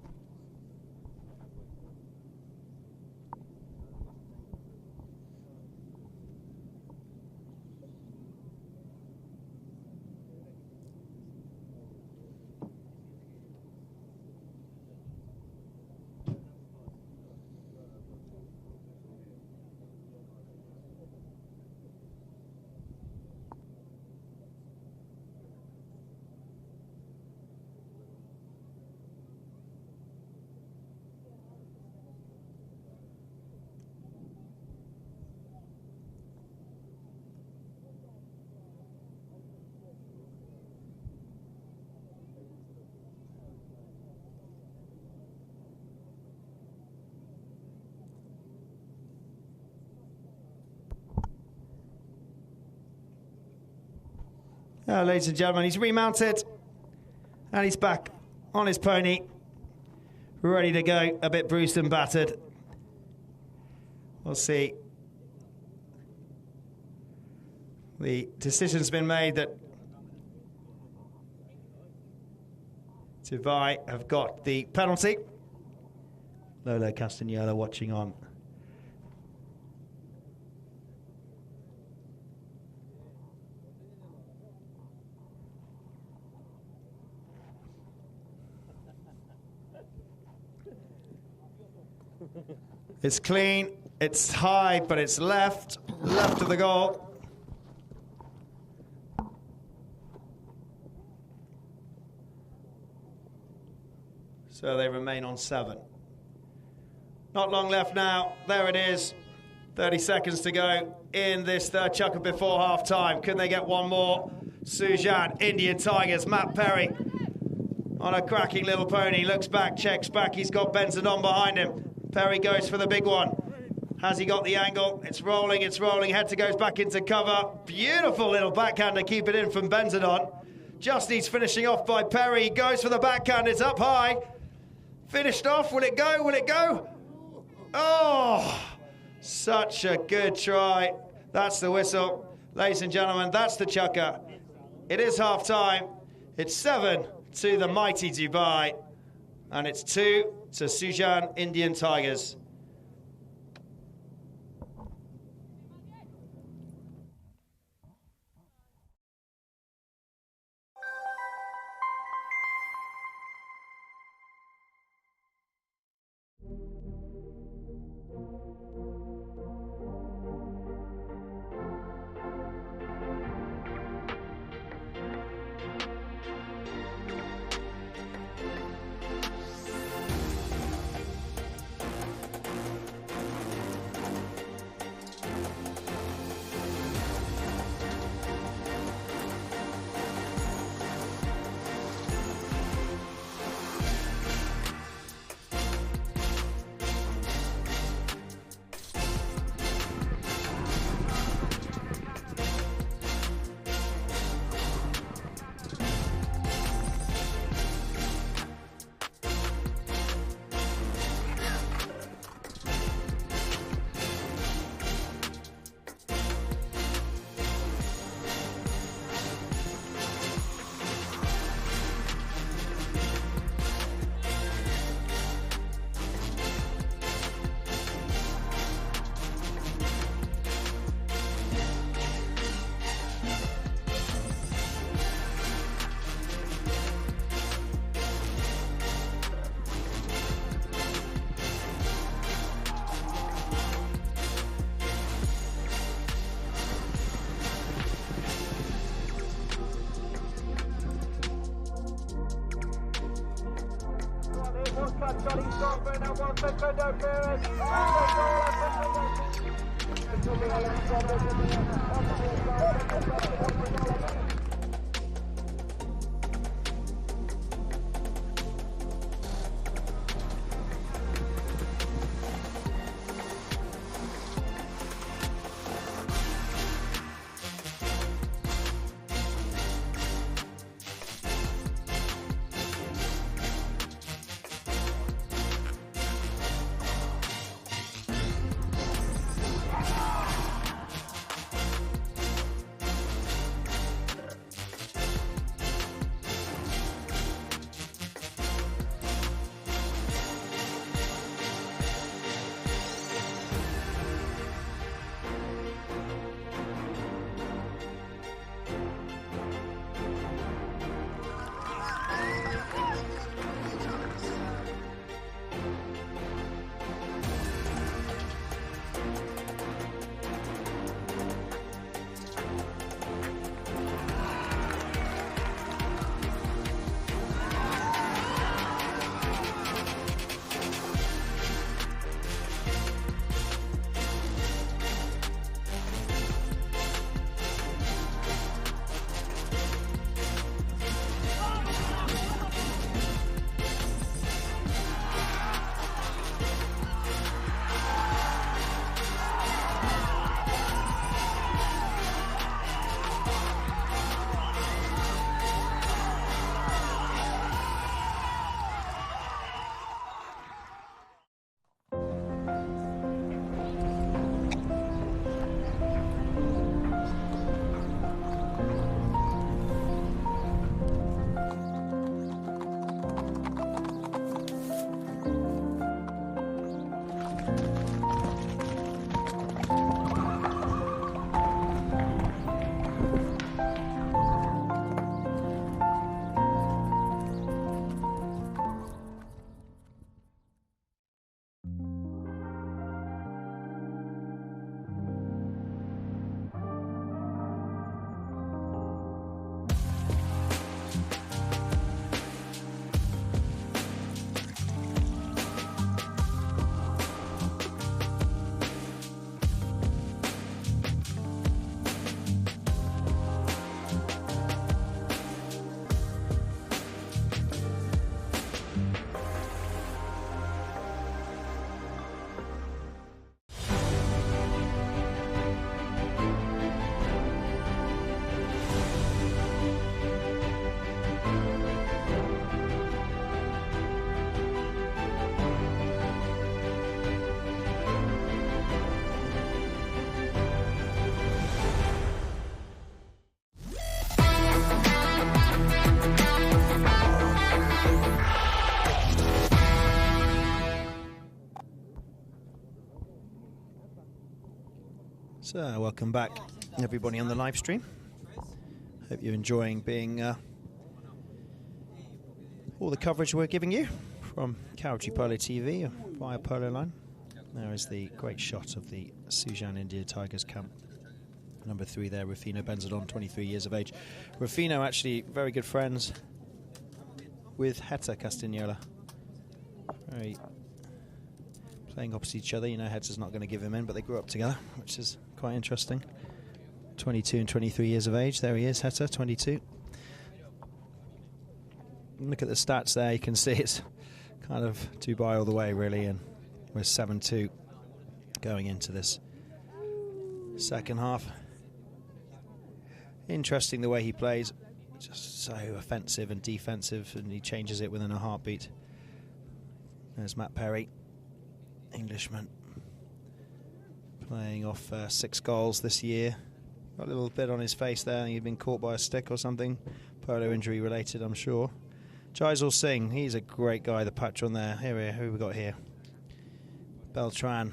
Ladies and gentlemen, he's remounted and he's back on his pony, ready to go, a bit bruised and battered. We'll see The decision's been made that Dubai have got the penalty. Lolo Castagnola watching on. It's clean, it's high, but it's left of the goal. So they remain on 7. Not long left now. There it is. 30 seconds to go in this third chukker before half-time. Can they get one more? Sujan, Indian Tigers, Matt Perry on a cracking little pony. Looks back, checks back. He's got Benzadon behind him. Perry goes for the big one. Has he got the angle? It's rolling, it's rolling. Hector goes back into cover. Beautiful little backhand to keep it in from Benzadon. Just needs finishing off by Perry. He goes for the backhand. It's up high. Finished off. Will it go? Will it go? Oh, such a good try. That's the whistle. Ladies and gentlemen, that's the chukker. It is half-time. It's 7 to the mighty Dubai. And it's 2 to Sujan Indian Tigers. So, welcome back, everybody on the live stream. Hope you're enjoying being all the coverage we're giving you from Karachi Polo TV via Polo Line. There is the great shot of the Sujan India Tigers camp. Number 3 there, Rufino Benzadon, 23 years of age. Rufino actually very good friends with Heta Castagnola. Very playing opposite each other. You know, Heta's not going to give him in, but they grew up together, which is quite interesting. 22 and 23 years of age. There he is, Heta, 22. Look at the stats there. You can see it's kind of Dubai all the way, really, and we're 7-2 going into this second half. Interesting the way he plays. Just so offensive and defensive, and he changes it within a heartbeat. There's Matt Perry, Englishman, playing off 6 goals this year. Got a little bit on his face there. He'd been caught by a stick or something. Polo injury related, I'm sure. Jaisal Singh, he's a great guy, the patron there. Here, who we got here? Beltran.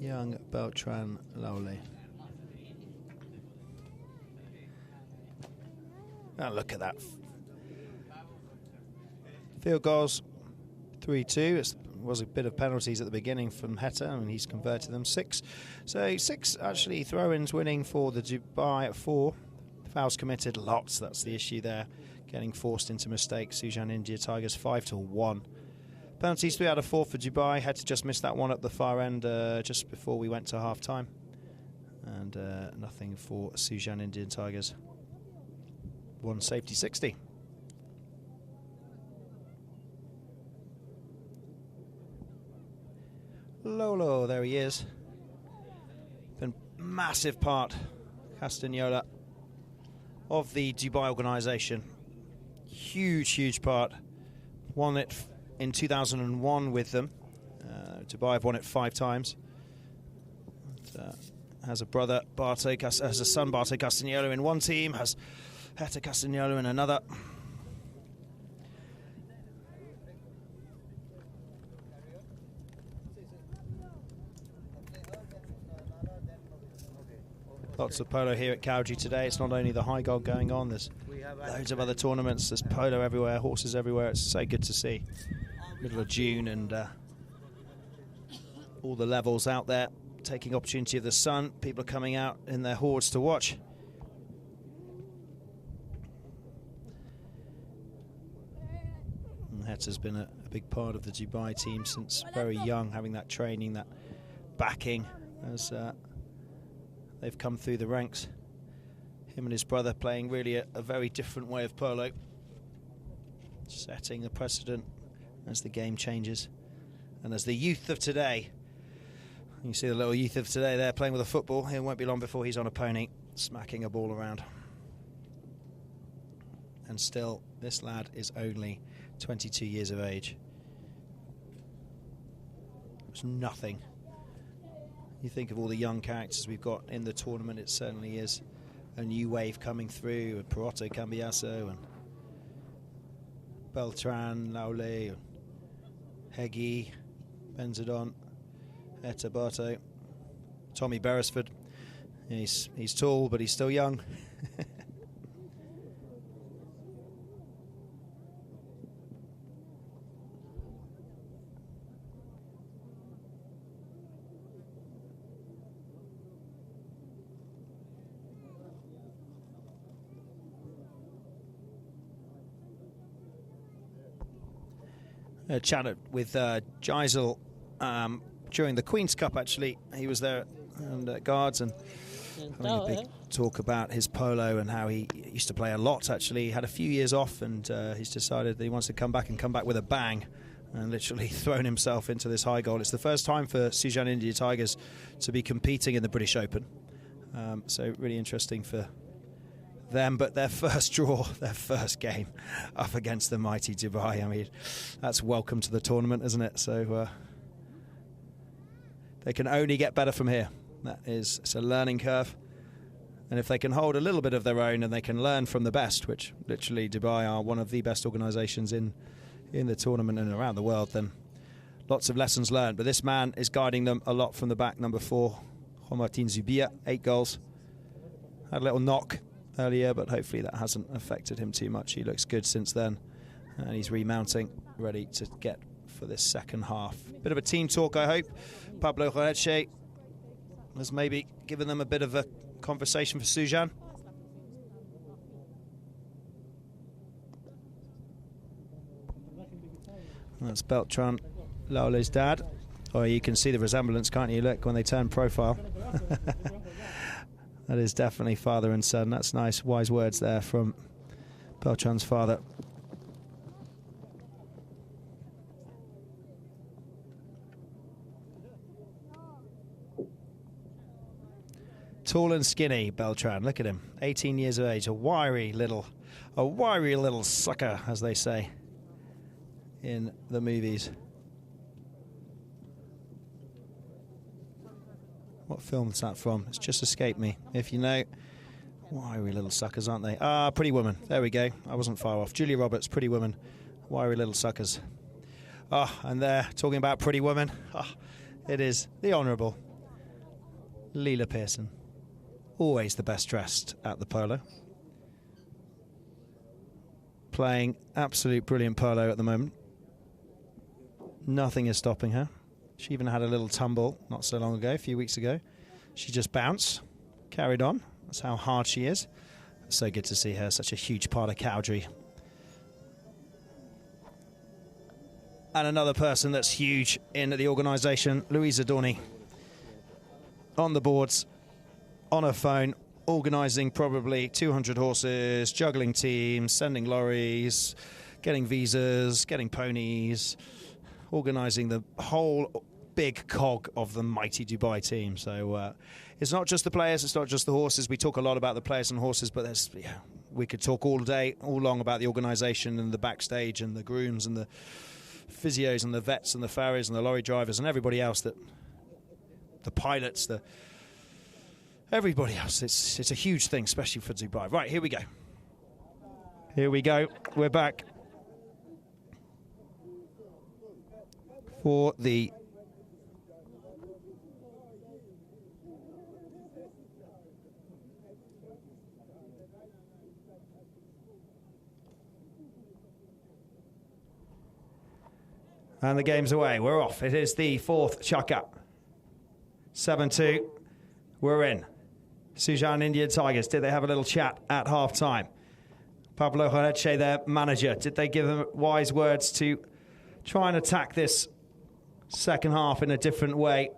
Young Beltran Lowley. Oh, look at that. Field goals, 3-2. It was a bit of penalties at the beginning from Heta, and he's converted them 6. So 6 actually throw-ins winning for the Dubai at 4. Fouls committed, lots. That's the issue there. Getting forced into mistakes. Sujan India Tigers 5-1. Penalties 3 out of 4 for Dubai. Had to just miss that one at the far end just before we went to half-time. And nothing for Sujan Indian Tigers. 1 safety 60. Lolo, there he is. Been massive part, Castagnola, of the Dubai organisation. Huge part. Won it in 2001 with them. Dubai have won it 5 times. Has a brother, has a son, Barto Castagnola, in one team, has Heta Castagnola in another. Lots of polo here at Karachi today. It's not only the high gold going on, there's loads of other tournaments. There's polo everywhere, horses everywhere. It's so good to see. Middle of June, and all the levels out there taking opportunity of the sun. People are coming out in their hordes to watch. Heta's been a big part of the Dubai team since very young, having that training, that backing as they've come through the ranks. Him and his brother playing really a very different way of polo, setting the precedent as the game changes. And as the youth of today, you see the little youth of today there playing with a football. It won't be long before he's on a pony, smacking a ball around. And still, this lad is only 22 years of age. It's nothing. You think of all the young characters we've got in the tournament, it certainly is a new wave coming through, with Perotto Cambiasso and Beltran, Laule, Hegi, Benzadon, Heta Barto, Tommy Beresford. He's tall, but he's still young. Chatted with Jaisal during the Queen's Cup, actually. He was there and guards and having a big talk about his polo and how he used to play a lot, actually. He had a few years off, and he's decided that he wants to come back with a bang, and literally thrown himself into this high goal. It's the first time for Sujan India Tigers to be competing in the British Open. So really interesting for them, but their first draw, their first game up against the mighty Dubai. I mean, that's welcome to the tournament, isn't it? So they can only get better from here. It's a learning curve, and if they can hold a little bit of their own and they can learn from the best, which literally Dubai are one of the best organisations in the tournament and around the world, then lots of lessons learned. But this man is guiding them a lot from the back, number 4, Juan Martin Zubia, 8 goals. Had a little knock earlier, but hopefully that hasn't affected him too much. He looks good since then, and he's remounting, ready to get for this second half. Bit of a team talk, I hope. Pablo Jorge has maybe given them a bit of a conversation for Sujan. That's Beltran, Laule's dad. Oh, you can see the resemblance, can't you? Look, when they turn profile. That is definitely father and son. That's nice, wise words there from Beltran's father. Tall and skinny, Beltran. Look at him, 18 years of age, a wiry little sucker, as they say in the movies. What film is that from? It's just escaped me. If you know, wiry little suckers, aren't they? Ah, Pretty Woman. There we go. I wasn't far off. Julia Roberts, Pretty Woman. Wiry little suckers. Ah, and there, talking about Pretty Woman. Ah, it is the Honourable Leela Pearson. Always the best dressed at the polo. Playing absolute brilliant polo at the moment. Nothing is stopping her. She even had a little tumble not so long ago, a few weeks ago. She just bounced, carried on. That's how hard she is. So good to see her, such a huge part of Cowdrey. And another person that's huge in the organisation, Louisa Dorney. On the boards, on her phone, organising probably 200 horses, juggling teams, sending lorries, getting visas, getting ponies, organising the whole big cog of the mighty Dubai team. So it's not just the players, it's not just the horses. We talk a lot about the players and horses, but we could talk all day, all long about the organisation and the backstage and the grooms and the physios and the vets and the farriers and the lorry drivers and everybody else, that the pilots, everybody else. It's a huge thing, especially for Dubai. Right, here we go. Here we go. We're back for the and the game's away. We're off. It is the 4th chuck-up. 7-2. We're in. Sujan Indian Tigers, did they have a little chat at half-time? Pablo Jorge, their manager, did they give them wise words to try and attack this second half in a different way?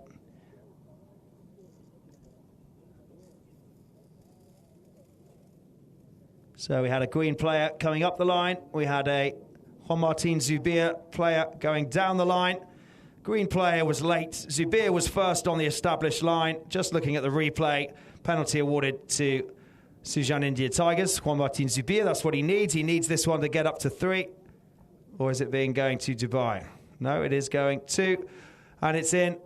So we had a green player coming up the line. We had a Juan Martin Zubia player going down the line. Green player was late. Zubia was first on the established line. Just looking at the replay, penalty awarded to Sujan India Tigers. Juan Martin Zubia, that's what he needs. He needs this one to get up to 3. Or is it going to Dubai? No, it is going to. And it's in.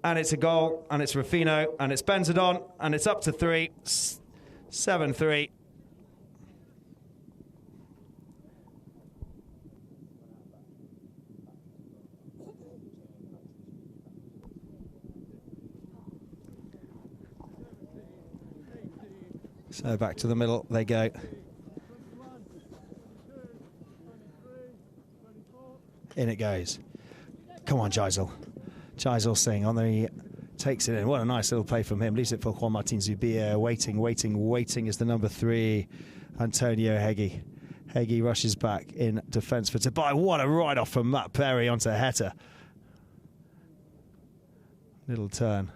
And it's a goal. And it's Rufino. And it's Benzadon. And it's up to 3. 7-3. So back to the middle they go. In it goes. Come on, Jaisal. Jaisal Singh on the takes it in. What a nice little play from him. Leaves it for Juan Martin Zubia. Waiting is the number 3, Antonio Heggie. Heggie rushes back in defence for Dubai. What a ride-off from Matt Perry onto Heta. Little turn.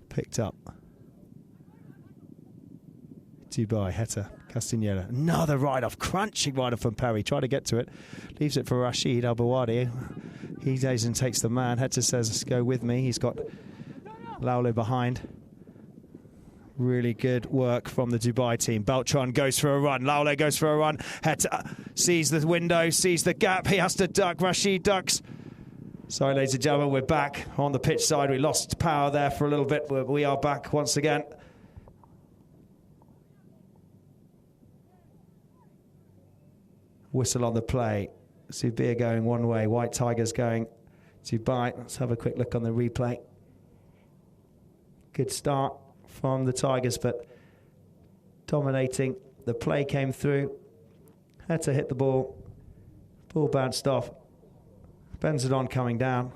Picked up. Dubai, Heta, Castagnolo. Another ride-off, crunching ride-off from Perry. Trying to get to it. Leaves it for Rashid Al-Bawadi. He goes and takes the man. Heta says, go with me. He's got Laule behind. Really good work from the Dubai team. Beltran goes for a run. Laule goes for a run. Heta sees the window, sees the gap. He has to duck. Rashid ducks. Sorry, ladies and gentlemen, we're back on the pitch side. We lost power there for a little bit, but we are back once again. Whistle on the play. Zubir going one way, White Tigers going Dubai. Let's have a quick look on the replay. Good start from the Tigers, but dominating. The play came through. Had to hit the ball. Ball bounced off. Benzedon coming down.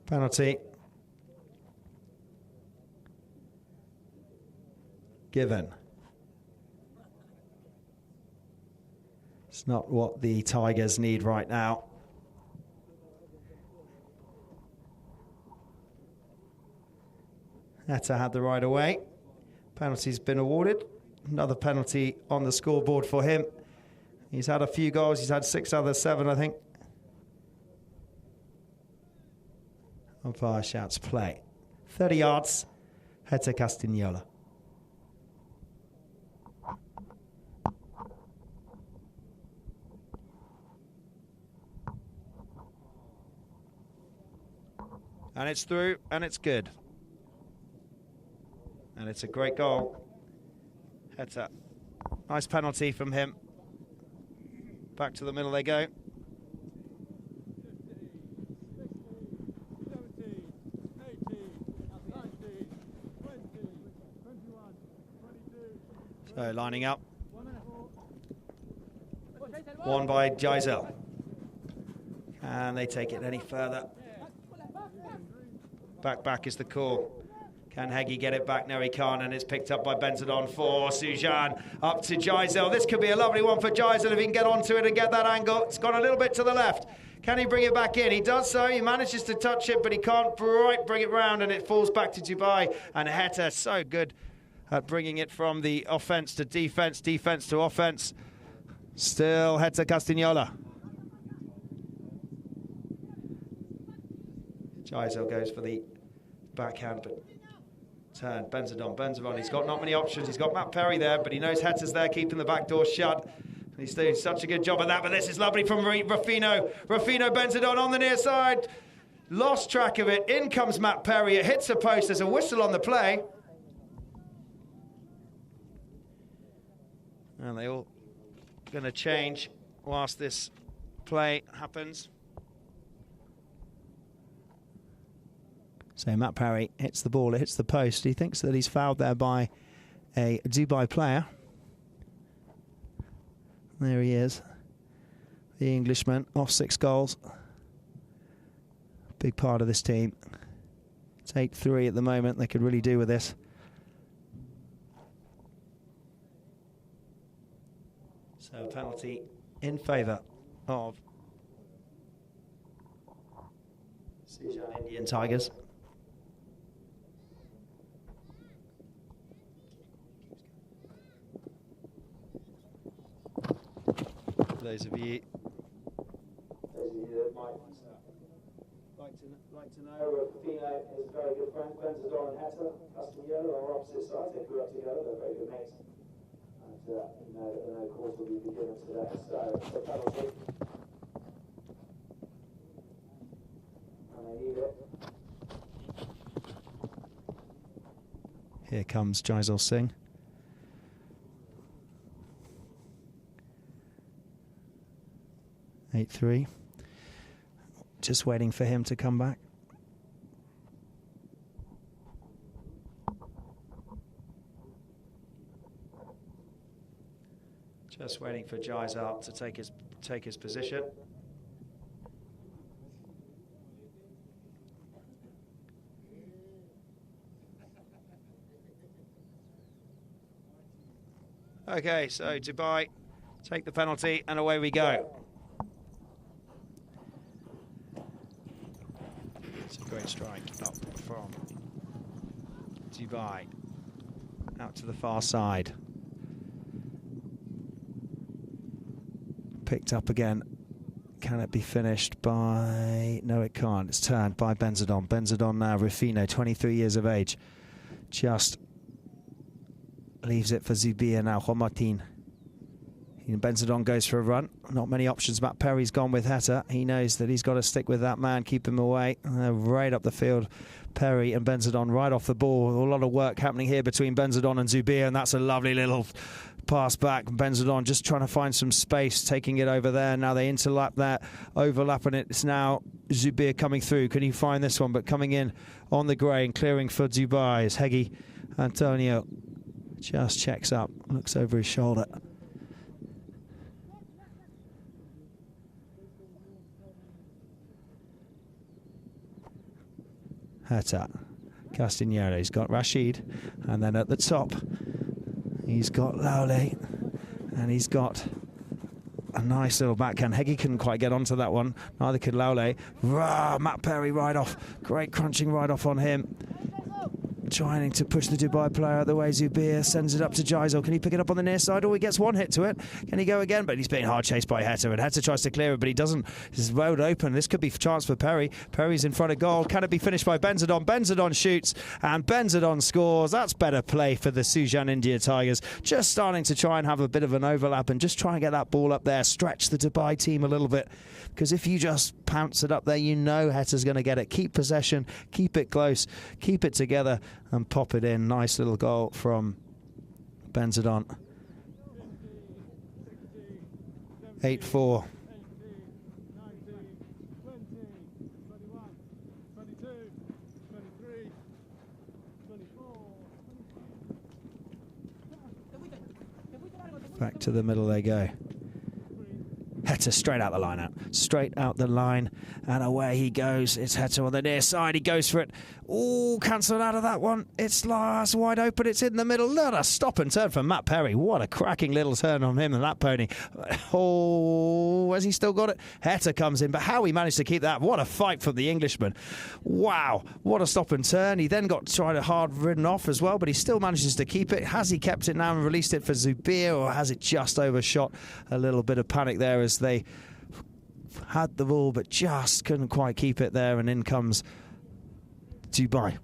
Penalty given. It's not what the Tigers need right now. Heta had the right away. Penalty's been awarded. Another penalty on the scoreboard for him. He's had a few goals. He's had 6 others, 7, I think. Umpire shouts play. 30 yards, Heta Castagnola. And it's through, and it's good. And it's a great goal. Heta. Nice penalty from him. Back to the middle they go. So lining up. One by Geisel. Can they take it any further? Back is the call. Can Heggie get it back? No, he can't, and it's picked up by Benzedon for Sujan. Up to Geisel. This could be a lovely one for Geisel if he can get onto it and get that angle. It's gone a little bit to the left. Can he bring it back in? He does so. He manages to touch it, but he can't bring it round, and it falls back to Dubai. And Heta, so good at bringing it from the offence to defence, defence to offence. Still Heta Castagnola. Geisel goes for the backhand, but turn. Benzedon, he's got not many options. He's got Matt Perry there, but he knows Heta's there, keeping the back door shut. And he's doing such a good job of that, but this is lovely from Rufino. Benzedon on the near side. Lost track of it. In comes Matt Perry. It hits a post. There's a whistle on the play. And they all going to change whilst this play happens. So Matt Parry hits the ball, it hits the post. He thinks that he's fouled there by a Dubai player. There he is, the Englishman, off 6 goals. Big part of this team. It's 8-3 at the moment. They could really do with this. So penalty in favour of Sujan Indian Tigers. Those of you that might like to know, Rufino is a very good friend. Benzedon and Heta Castagnola are opposite sides. They grew up together. They're very good mates. And no cause will be given today. So the penalty, and they need it. Here comes Jaisal Singh. (8-3). Just waiting for him to come back. Just waiting for Jaisal to take his position. Okay, so Dubai take the penalty and away we go. It's a great strike up from Dubai out to the far side. Picked up again. Can it be finished by... No, it can't. It's turned by Benzedon. Benzedon now, Rufino, 23 years of age. Just leaves it for Zubir now. Juan Martin. Benzadon goes for a run. Not many options. Matt Perry's gone with Heta. He knows that he's got to stick with that man, keep him away. Right up the field, Perry and Benzadon right off the ball. A lot of work happening here between Benzadon and Zubir, and that's a lovely little pass back. Benzadon just trying to find some space, taking it over there. Now they interlap that, overlapping it. It's now Zubir coming through. Can he find this one? But coming in on the grey and clearing for Dubai is Hegi. Antonio just checks up, looks over his shoulder. Heta, Castagnero, he's got Rashid, and then at the top he's got Laule, and he's got a nice little backhand. Hegi couldn't quite get onto that one, neither could Laule. Matt Perry right off, great crunching right off on him. Trying to push the Dubai player out of the way. Zubir sends it up to Jaisal. Can he pick it up on the near side? Oh, he gets one hit to it. Can he go again? But he's being hard chased by Heta, and Heta tries to clear it, but he doesn't. This is road open. This could be a chance for Perry. Perry's in front of goal. Can it be finished by Benzadon? Benzadon shoots, and Benzadon scores. That's better play for the Sujan India Tigers. Just starting to try and have a bit of an overlap and just try and get that ball up there, stretch the Dubai team a little bit. Because if you just pounce it up there, you know Heta's going to get it. Keep possession, keep it close, keep it together, and pop it in. Nice little goal from Benzadon. 8-4. Back to the middle they go. Heta straight out the line out. Straight out the line, and away he goes. It's Heta on the near side. He goes for it. Oh, cancelled out of that one. It's last wide open. It's in the middle. Look, a stop and turn from Matt Perry. What a cracking little turn on him and that pony. Oh, has he still got it? Heta comes in, but how he managed to keep that. What a fight from the Englishman. Wow, what a stop and turn. He then got tried hard ridden off as well, but he still manages to keep it. Has he kept it now and released it for Zubir, or has it just overshot? A little bit of panic there as they had the ball but just couldn't quite keep it there, and in comes Dubai.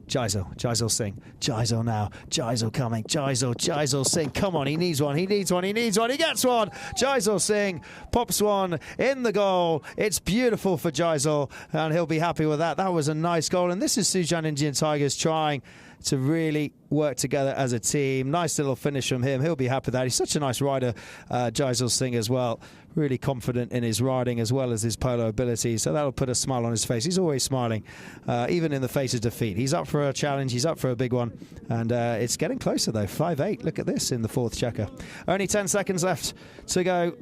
Jaisal Singh. Jaisal now. Jaisal coming. Jaisal Singh. Come on, he needs one. He gets one. Jaisal Singh pops one in the goal. It's beautiful for Jaisal, and he'll be happy with that. That was a nice goal, and this is Sujan Indian Tigers trying to really work together as a team. Nice little finish from him. He'll be happy with that. He's such a nice rider, Jaisal Singh, as well. Really confident in his riding as well as his polo ability, so that'll put a smile on his face. He's always smiling, even in the face of defeat. He's up for a challenge. He's up for a big one, and it's getting closer though. 5-8. Look at this in the fourth checker. Only 10 seconds left to go.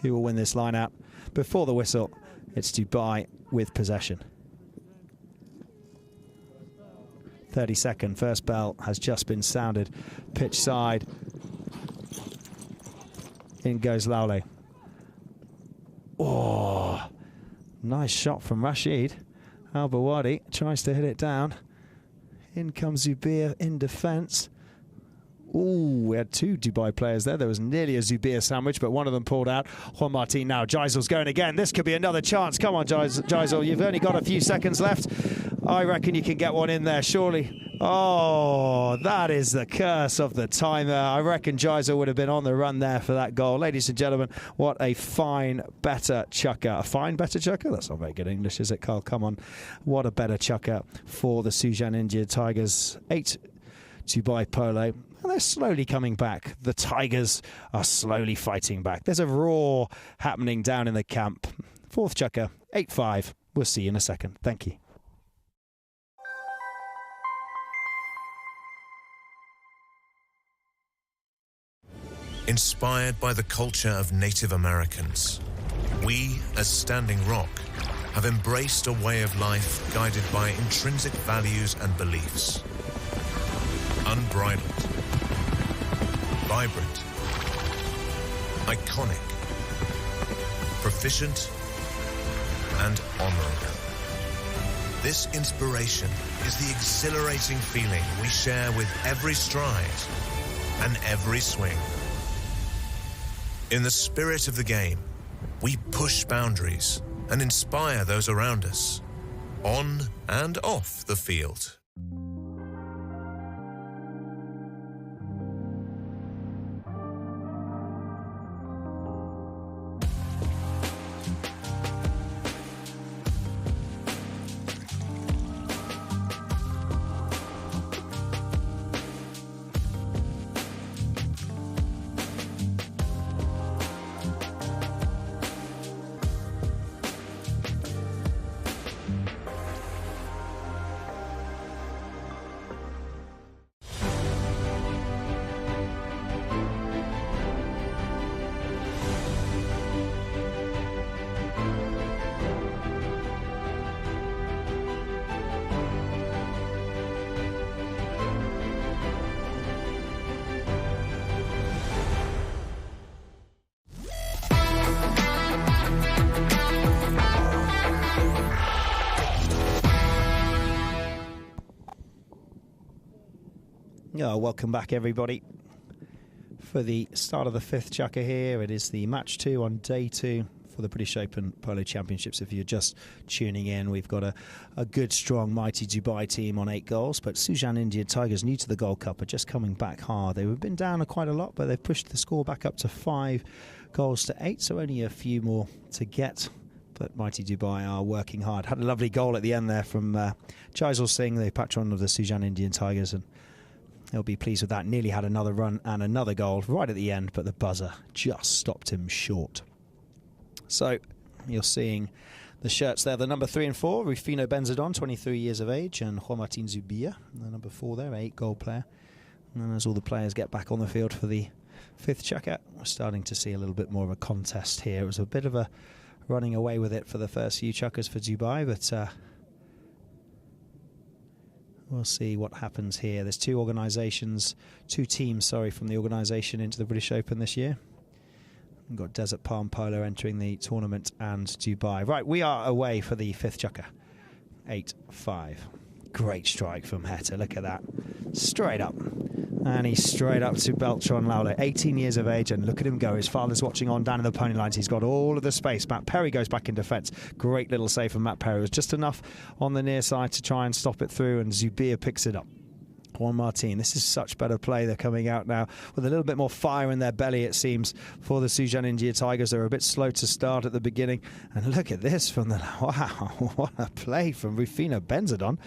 Who will win this line out? Before the whistle, it's Dubai with possession. 30-second first bell has just been sounded. Pitch side. In goes Laule. Oh, nice shot from Rashid. Al-Bawadi tries to hit it down. In comes Zubir in defence. Ooh, we had two Dubai players there. There was nearly a Zubir sandwich, but one of them pulled out. Juan Martin now. Jaisal's going again. This could be another chance. Come on, Jaisal. You've only got a few seconds left. I reckon you can get one in there, surely. Oh, that is the curse of the timer. I reckon Jaisal would have been on the run there for that goal. Ladies and gentlemen, what a fine, better chucker. A fine, better chucker? That's not very good English, is it, Carl? Come on. What a better chucker for the Sujan India Tigers. 8 Dubai Polo. And they're slowly coming back. The Tigers are slowly fighting back. There's a roar happening down in the camp. Fourth chucker, 8-5. We'll see you in a second. Thank you. Inspired by the culture of Native Americans, we, as Standing Rock, have embraced a way of life guided by intrinsic values and beliefs. Unbridled, vibrant, iconic, proficient, and honorable. This inspiration is the exhilarating feeling we share with every stride and every swing. In the spirit of the game, we push boundaries and inspire those around us. on and off the field. Welcome back, everybody, for the start of the fifth chukker here. It is the match 2 on day 2 for the British Open Polo Championships. If you're just tuning in, we've got a good, strong, mighty Dubai team on 8 goals, but Sujan Indian Tigers, new to the Gold Cup, are just coming back hard. They've been down quite a lot, but they've pushed the score back up to 5 goals to 8, so only a few more to get. But mighty Dubai are working hard. Had a lovely goal at the end there from Jaisal Singh, the patron of the Sujan Indian Tigers, and he'll be pleased with that. Nearly had another run and another goal right at the end, but the buzzer just stopped him short. So you're seeing the shirts there. The number 3 and 4, Rufino Benzadon, 23 years of age, and Juan Martin Zubia, the number 4 there, 8-goal player. And as all the players get back on the field for the fifth chukker, we're starting to see a little bit more of a contest here. It was a bit of a running away with it for the first few chukkers for Dubai, but we'll see what happens here. There's two teams from the organisation into the British Open this year. We've got Desert Palm Polo entering the tournament and Dubai. Right, we are away for the fifth chukker. 8-5. Great strike from Heta. Look at that. Straight up. And he's straight up to Beltran Laule, 18 years of age, and look at him go. His father's watching on down in the pony lines. He's got all of the space. Matt Perry goes back in defence. Great little save from Matt Perry. It was just enough on the near side to try and stop it through, and Zubir picks it up. Juan Martin, this is such better play. They're coming out now with a little bit more fire in their belly, it seems, for the Sujan India Tigers. They were a bit slow to start at the beginning. And look at this from the... Wow, what a play from Rufino Benzadon.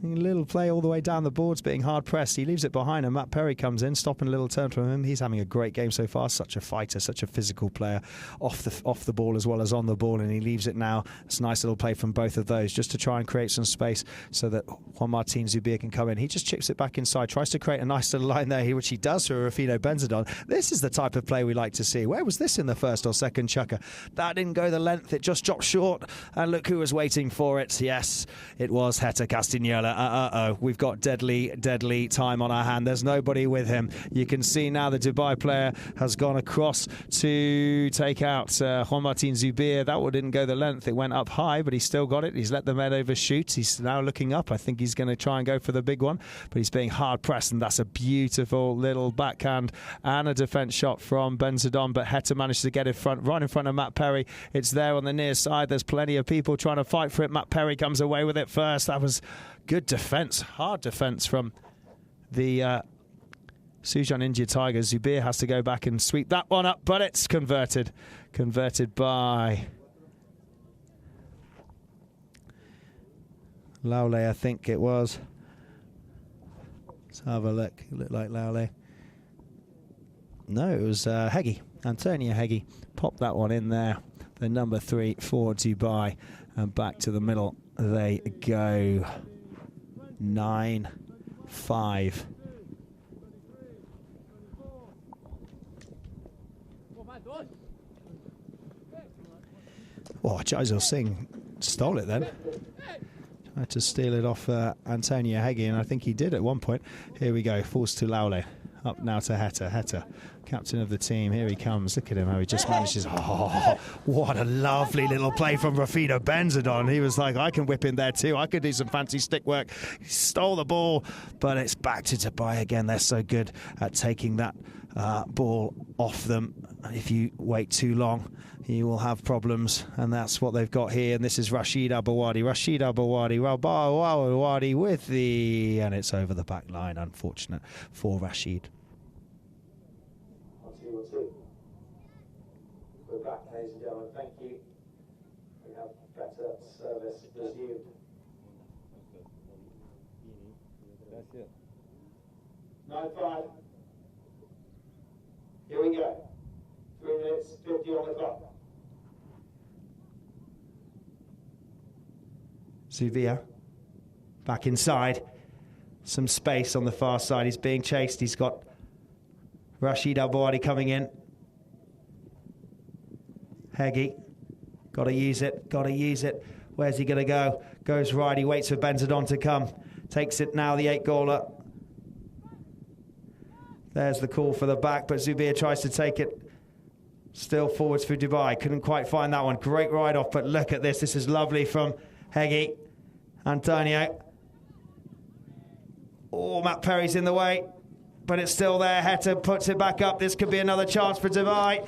A little play all the way down the boards, being hard pressed. He leaves it behind, and Matt Perry comes in, stopping a little turn from him. He's having a great game so far. Such a fighter, such a physical player, off the ball as well as on the ball, and he leaves it now. It's a nice little play from both of those, just to try and create some space so that Juan Martin Zubir can come in. He just chips it back inside, tries to create a nice little line there, which he does for Rufino Benzadon. This is the type of play we like to see. Where was this in the first or second chukker? That didn't go the length. It just dropped short, and look who was waiting for it. Yes, it was Heta Castagnola. We've got deadly time on our hand. There's nobody with him. You can see now the Dubai player has gone across to take out Juan Martin Zubir. That one didn't go the length. It went up high, but he's still got it. He's let the men overshoot. He's now looking up. I think he's going to try and go for the big one, but he's being hard pressed, and that's a beautiful little backhand and a defence shot from Benzadon, but Heta managed to get in front, right in front of Matt Perry. It's there on the near side. There's plenty of people trying to fight for it. Matt Perry comes away with it first. That was good defence, hard defence from the Sujan India Tigers. Zubir has to go back and sweep that one up, but it's converted by Laule, I think it was. Let's have a look. It looked like Laule. No, it was Heggie. Antonio Heggie popped that one in there. The number 3 for Dubai, and back to the middle they go. 9-5. Oh, Jaisal Singh stole it then. Tried to steal it off Antonio Heggie, and I think he did at one point. Here we go, falls to Laule. Up now to Heta. Heta, captain of the team. Here he comes. Look at him, how he just manages. Oh, what a lovely little play from Rufino Benzadon. He was like, I can whip in there too. I could do some fancy stick work. He stole the ball, but it's back to Dubai again. They're so good at taking that ball off them. if you wait too long, you will have problems, and that's what they've got here. And this is Rashid Abawadi with the, and it's over the back line. Unfortunate for Rashid. We're back, ladies and gentlemen. Thank you. We have better service resumed. 9-5. Here we go. 3 minutes 50 on the clock. Zubia back inside. Some space on the far side. He's being chased. He's got Rashid Abawadi coming in. Heggie, got to use it, got to use it. Where's he going to go? Goes right, he waits for Benzadon to come. Takes it now, the 8-goaler. There's the call for the back, but Zubia tries to take it. Still forwards for Dubai. Couldn't quite find that one. Great ride-off, but look at this. This is lovely from Heggie. Antonio. Oh, Matt Perry's in the way, but it's still there. Heta puts it back up. This could be another chance for Dubai.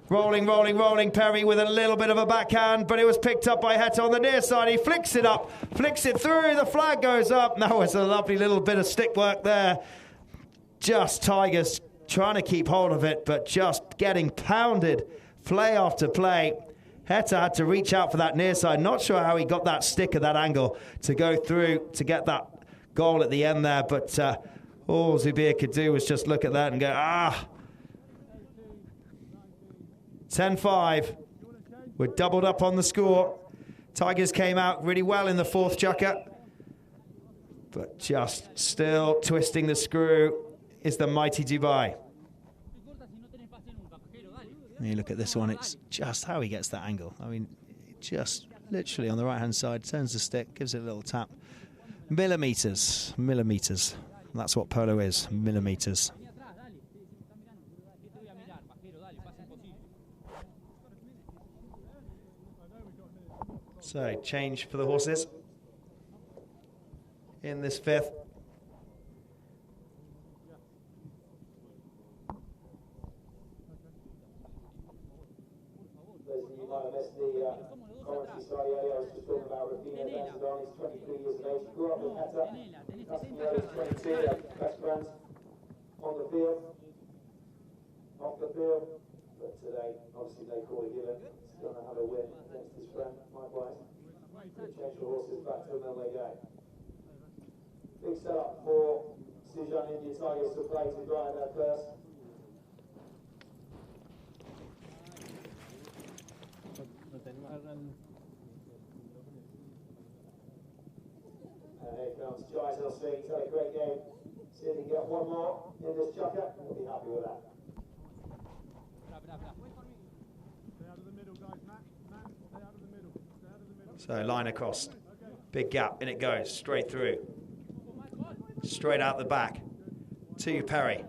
Rolling, rolling, rolling. Perry with a little bit of a backhand, but it was picked up by Heta on the near side. He flicks it up, flicks it through. The flag goes up. That was a lovely little bit of stick work there. Just Tigers trying to keep hold of it, but just getting pounded play after play. Heta had to reach out for that near side. Not sure how he got that stick at that angle to go through to get that goal at the end there, but all Zubia could do was just look at that and go, ah. 10-5. We're doubled up on the score. Tigers came out really well in the fourth chukker, but just still twisting the screw is the mighty Dubai. You look at this one, it's just how he gets that angle. I mean, just literally on the right-hand side, turns the stick, gives it a little tap. Millimeters, millimeters. That's what polo is, millimeters. So, change for the horses in this fifth. You might have missed the commentary side earlier. I was just talking about Rafino Benzadon. He's 23 years of age. Grew up with Heta. Castanero is 22. They're best friends on the field, off the field. But today, obviously, they call it given. He's going to have a win against his friend, Mike Wise. Change the horses back to him, then they go. Big setup for Sujan India Tigers to play to drive their first. And here comes Jais LC. He's had a great game. See if he can get one more in this chukker. We'll be happy with that. So line across, big gap, in it goes, straight through. Straight out the back to Perry.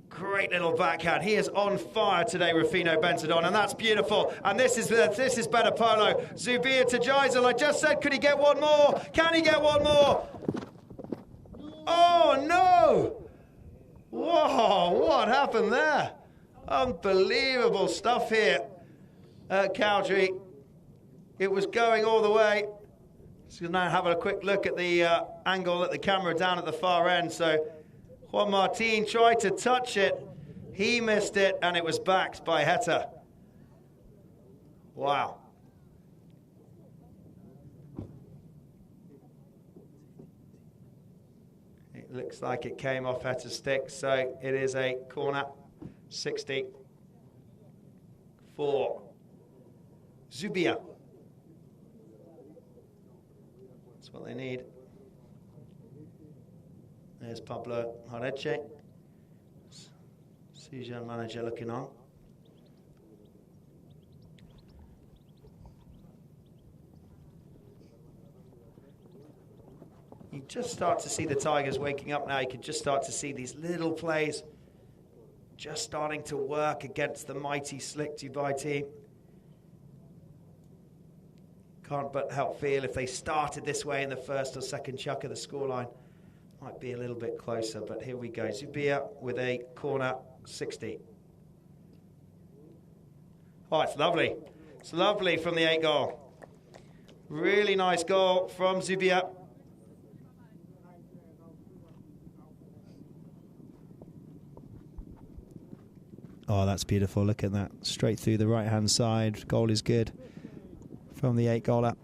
Great little backhand. He is on fire today, Rufino Benzadon, and that's beautiful. And this is better polo. Zubia to Jaisal. I just said, could he get one more? Can he get one more? Oh, no! Whoa, what happened there? Unbelievable stuff here at Cowdrey. It was going all the way. So now have a quick look at the angle at the camera down at the far end. So Juan Martin tried to touch it. He missed it, and it was backed by Heta. Wow. It looks like it came off Heta's stick, so it is a corner. 60 for Zubia. That's what they need. There's Pablo Jareche. Sujan manager looking on. You just start to see the Tigers waking up now. You can just start to see these little plays just starting to work against the mighty slick Dubai team. Can't but help feel if they started this way in the first or second chukker, the scoreline might be a little bit closer, but here we go. Zubia with a corner 60. Oh, it's lovely. It's lovely from the 8 goal. Really nice goal from Zubia. Oh, that's beautiful. Look at that. Straight through the right-hand side. Goal is good from the 8 goaler.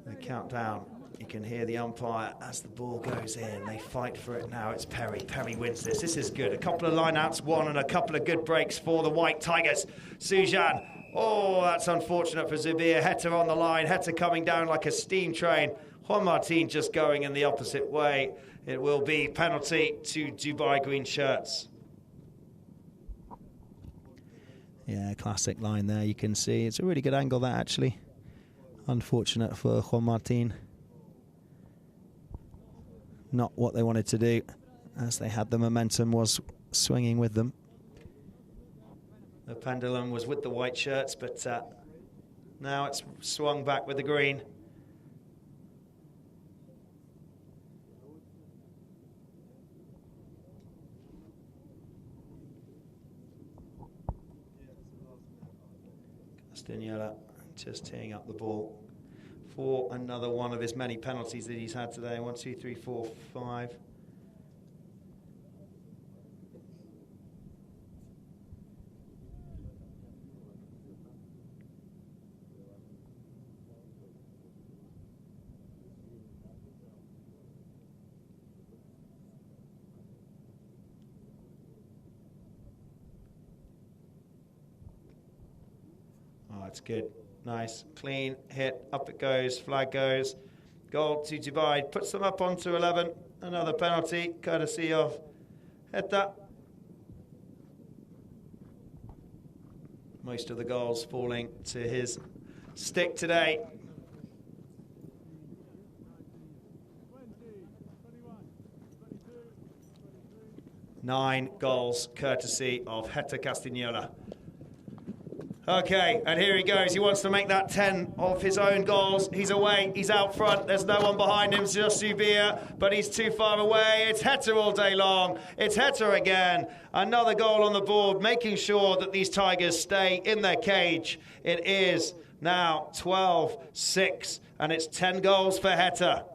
The countdown. You can hear the umpire as the ball goes in. They fight for it now. It's Perry. Perry wins this. This is good. A couple of line-outs won and a couple of good breaks for the White Tigers. Sujan. Oh, that's unfortunate for Zubia. Heta on the line. Heta coming down like a steam train. Juan Martin just going in the opposite way. It will be penalty to Dubai Green Shirts. Yeah, classic line there. You can see it's a really good angle, that actually. Unfortunate for Juan Martin. Not what they wanted to do, as they had the momentum was swinging with them. The pendulum was with the white shirts, but now it's swung back with the green. Castagnola just teeing up the ball for another one of his many penalties that he's had today. 1, 2, 3, 4, 5. Oh, it's good. Nice, clean hit, up it goes, flag goes. Goal to Dubai, puts them up onto 11. Another penalty, courtesy of Heta. Most of the goals falling to his stick today. Nine goals, courtesy of Heta Castagnola. Okay, and here he goes. He wants to make that 10 of his own goals. He's away. He's out front. There's no one behind him. It's just Zubia, but he's too far away. It's Heta all day long. It's Heta again. Another goal on the board, making sure that these Tigers stay in their cage. It is now 12-6, and it's 10 goals for Heta.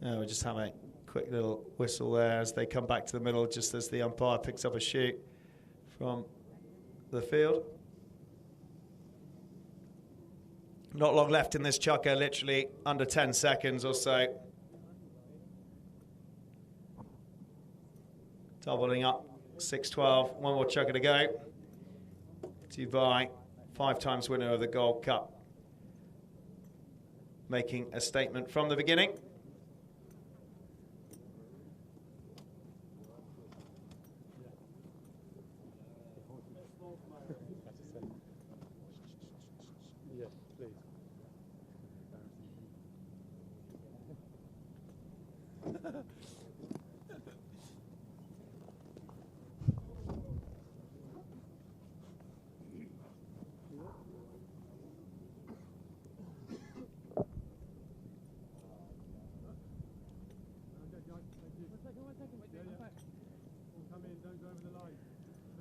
We'll just have a quick little whistle there as they come back to the middle, just as the umpire picks up a shoot from the field. Not long left in this chukker, literally under 10 seconds or so. Doubling up, 6-12, one more chukker to go. Dubai, 5 times winner of the Gold Cup, making a statement from the beginning.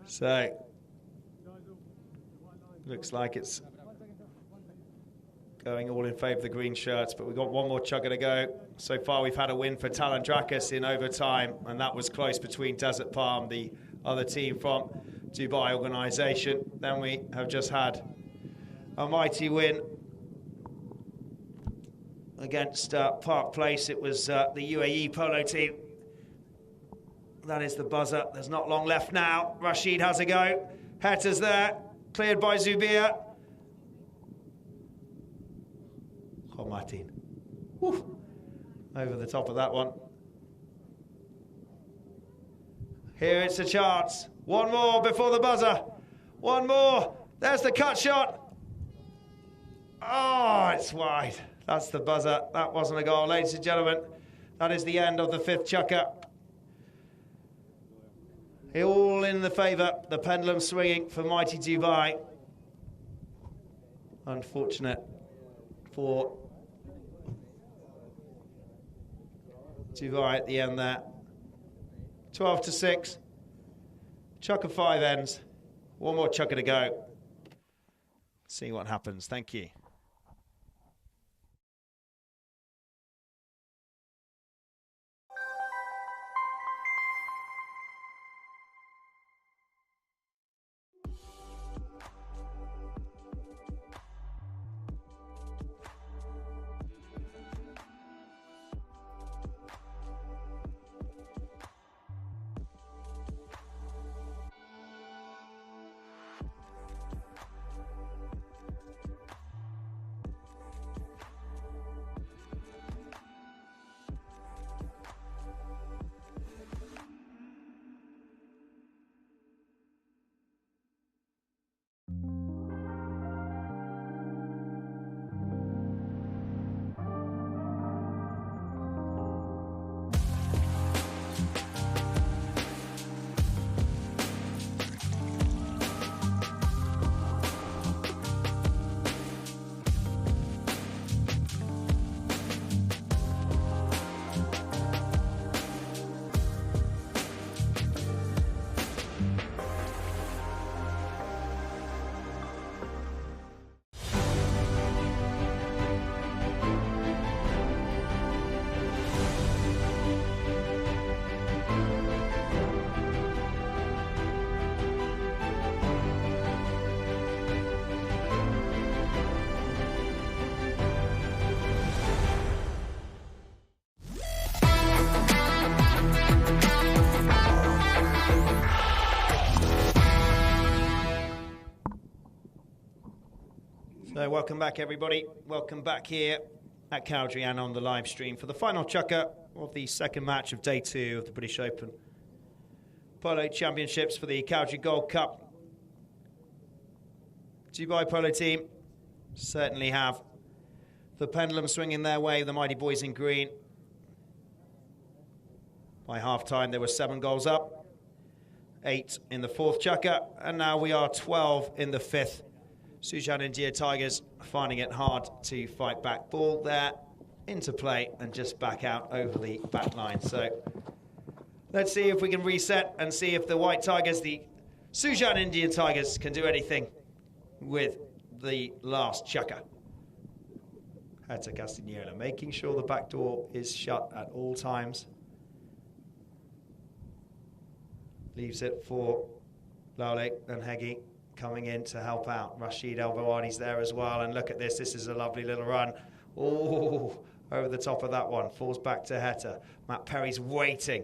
So, looks like it's going all in favour of the green shirts, but we've got one more chugger to go. So far we've had a win for Talandrakis in overtime, and that was close between Desert Palm, the other team from Dubai organisation. Then we have just had a mighty win against Park Place. It was the UAE polo team. That is the buzzer. There's not long left now. Rashid has a go. Heta's there. Cleared by Zubia. Oh, Martin. Woo. Over the top of that one. Here it's a chance. One more before the buzzer. One more. There's the cut shot. Oh, it's wide. That's the buzzer. That wasn't a goal. Ladies and gentlemen, that is the end of the 5th chukker. All in the favour. The pendulum swinging for mighty Dubai. Unfortunate for Dubai at the end there. 12-6. Chukker 5 ends. One more chukker to go. See what happens. Thank you. So welcome back, everybody. Welcome back here at Cowdrey and on the live stream for the final chukker of the second match of day 2 of the British Open Polo Championships for the Cowdrey Gold Cup. Dubai Polo team certainly have the pendulum swinging their way, the mighty boys in green. By half-time, there were 7 goals up, 8 in the 4th chukker, and now we are 12 in the 5th. Sujan India Tigers finding it hard to fight back. Ball there into play and just back out over the back line. So let's see if we can reset and see if the White Tigers, the Sujan India Tigers, can do anything with the last chukker. Hector Castagnoli making sure the back door is shut at all times. Leaves it for Lale and Heggie coming in to help out. Rashid El-Bawani's there as well. And look at this. This is a lovely little run. Oh, over the top of that one. Falls back to Hector. Matt Perry's waiting.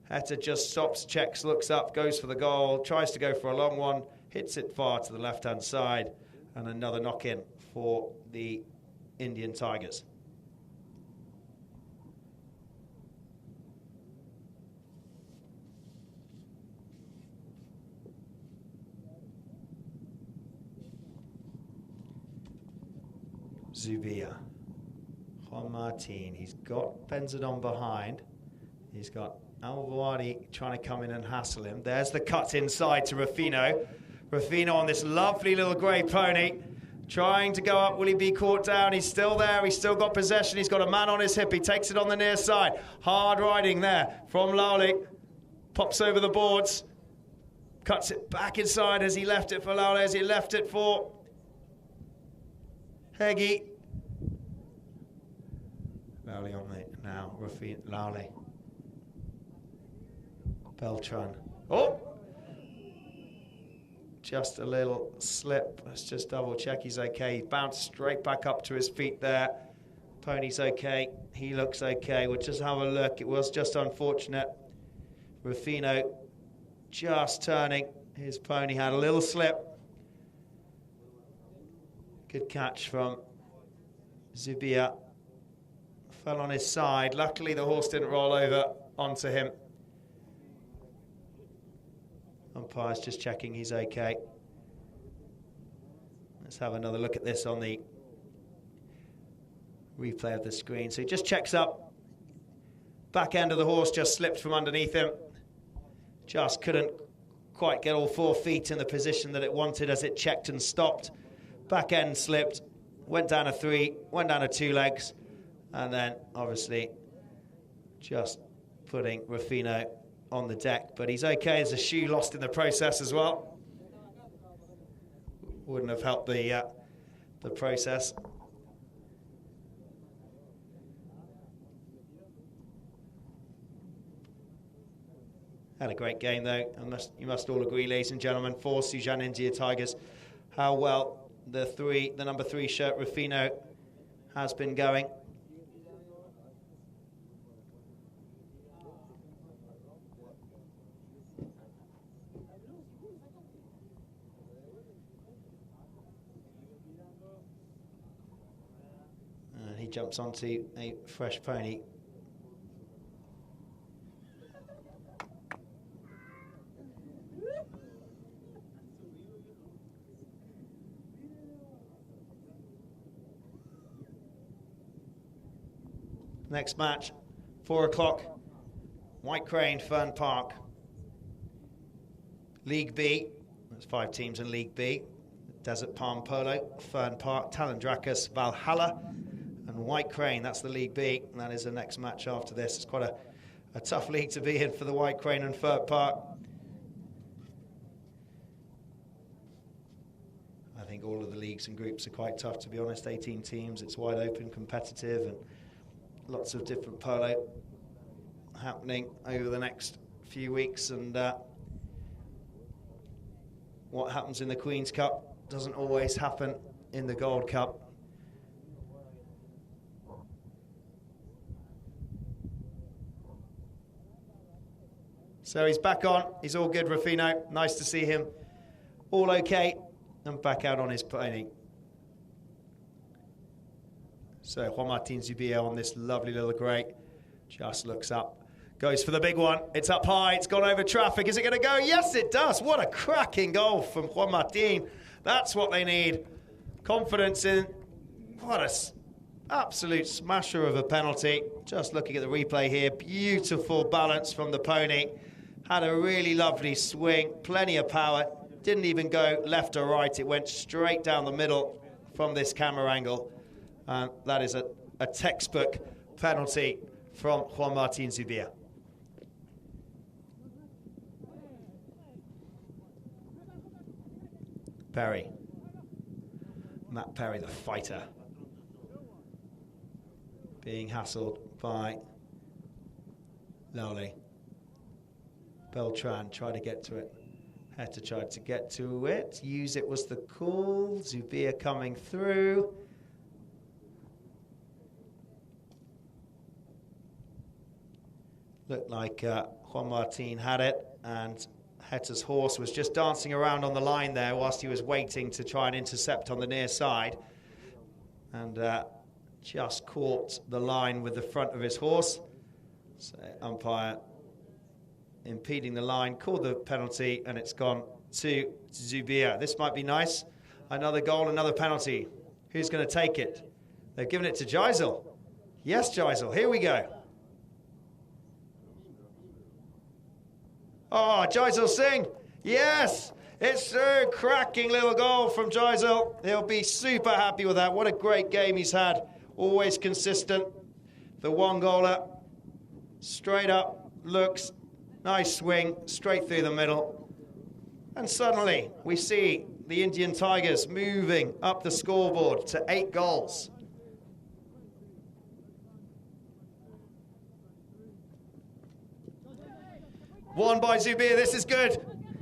Hector just stops, checks, looks up, goes for the goal, tries to go for a long one, hits it far to the left-hand side. And another knock-in for the Indian Tigers. Zubia, Juan Martin, he's got Benzadon behind. He's got Al-Bawani trying to come in and hassle him. There's the cut inside to Rufino. Rufino on this lovely little grey pony, trying to go up. Will he be caught down? He's still there. He's still got possession. He's got a man on his hip. He takes it on the near side. Hard riding there from Lale. Pops over the boards. Cuts it back inside as he left it for Lale, as he left it for Heggie. Lale on the now. Lale. Beltran. Oh! Just a little slip. Let's just double check he's okay. He bounced straight back up to his feet there. Pony's okay. He looks okay. We'll just have a look. It was just unfortunate. Rufino just turning. His pony had a little slip. Good catch from Zubia. Fell on his side. Luckily, the horse didn't roll over onto him. Umpire's just checking he's okay. Let's have another look at this on the replay of the screen. So he just checks up. Back end of the horse just slipped from underneath him. Just couldn't quite get all 4 feet in the position that it wanted as it checked and stopped. Back end slipped, went down a 3, went down a 2 legs, and then obviously just putting Ruffino on the deck. But he's okay. There's a shoe lost in the process as well. Wouldn't have helped the process. Had a great game though. You must all agree, ladies and gentlemen, for Sujan India Tigers, how well the number 3 shirt Ruffino has been going. And he jumps onto a fresh pony. Next match, 4 o'clock, White Crane, Fern Park. League B, there's 5 teams in League B. Desert Palm Polo, Fern Park, Talandrakas, Valhalla, and White Crane. That's the League B, and that is the next match after this. It's quite a tough league to be in for the White Crane and Fern Park. I think all of the leagues and groups are quite tough, to be honest. 18 teams, it's wide open, competitive, and lots of different polo happening over the next few weeks. And what happens in the Queen's Cup doesn't always happen in the Gold Cup. So he's back on. He's all good, Ruffino. Nice to see him. All okay. And back out on his pony. So Juan Martin Zubia on this lovely little grey. Just looks up. Goes for the big one. It's up high. It's gone over traffic. Is it going to go? Yes, it does. What a cracking goal from Juan Martin. That's what they need. Confidence in. What a absolute smasher of a penalty. Just looking at the replay here. Beautiful balance from the pony. Had a really lovely swing. Plenty of power. Didn't even go left or right. It went straight down the middle from this camera angle. That is a textbook penalty from Juan Martin Zubia. Perry. Matt Perry, the fighter. Being hassled by Lowley. Beltran tried to get to it. Had to try to get to it. Use it was the call. Zubia coming through. Looked like Juan Martin had it, and Hetter's horse was just dancing around on the line there whilst he was waiting to try and intercept on the near side, and just caught the line with the front of his horse. So umpire impeding the line, called the penalty, and it's gone to Zubia. This might be nice. Another goal, another penalty. Who's going to take it? They've given it to Geisel. Yes, Geisel, here we go. Oh, Geisel Singh, yes, it's through. Cracking little goal from Geisel. He'll be super happy with that. What a great game he's had. Always consistent. The one goaler, straight up, looks, nice swing, straight through the middle. And suddenly we see the Indian Tigers moving up the scoreboard to 8 goals. Won by Zubia, this is good.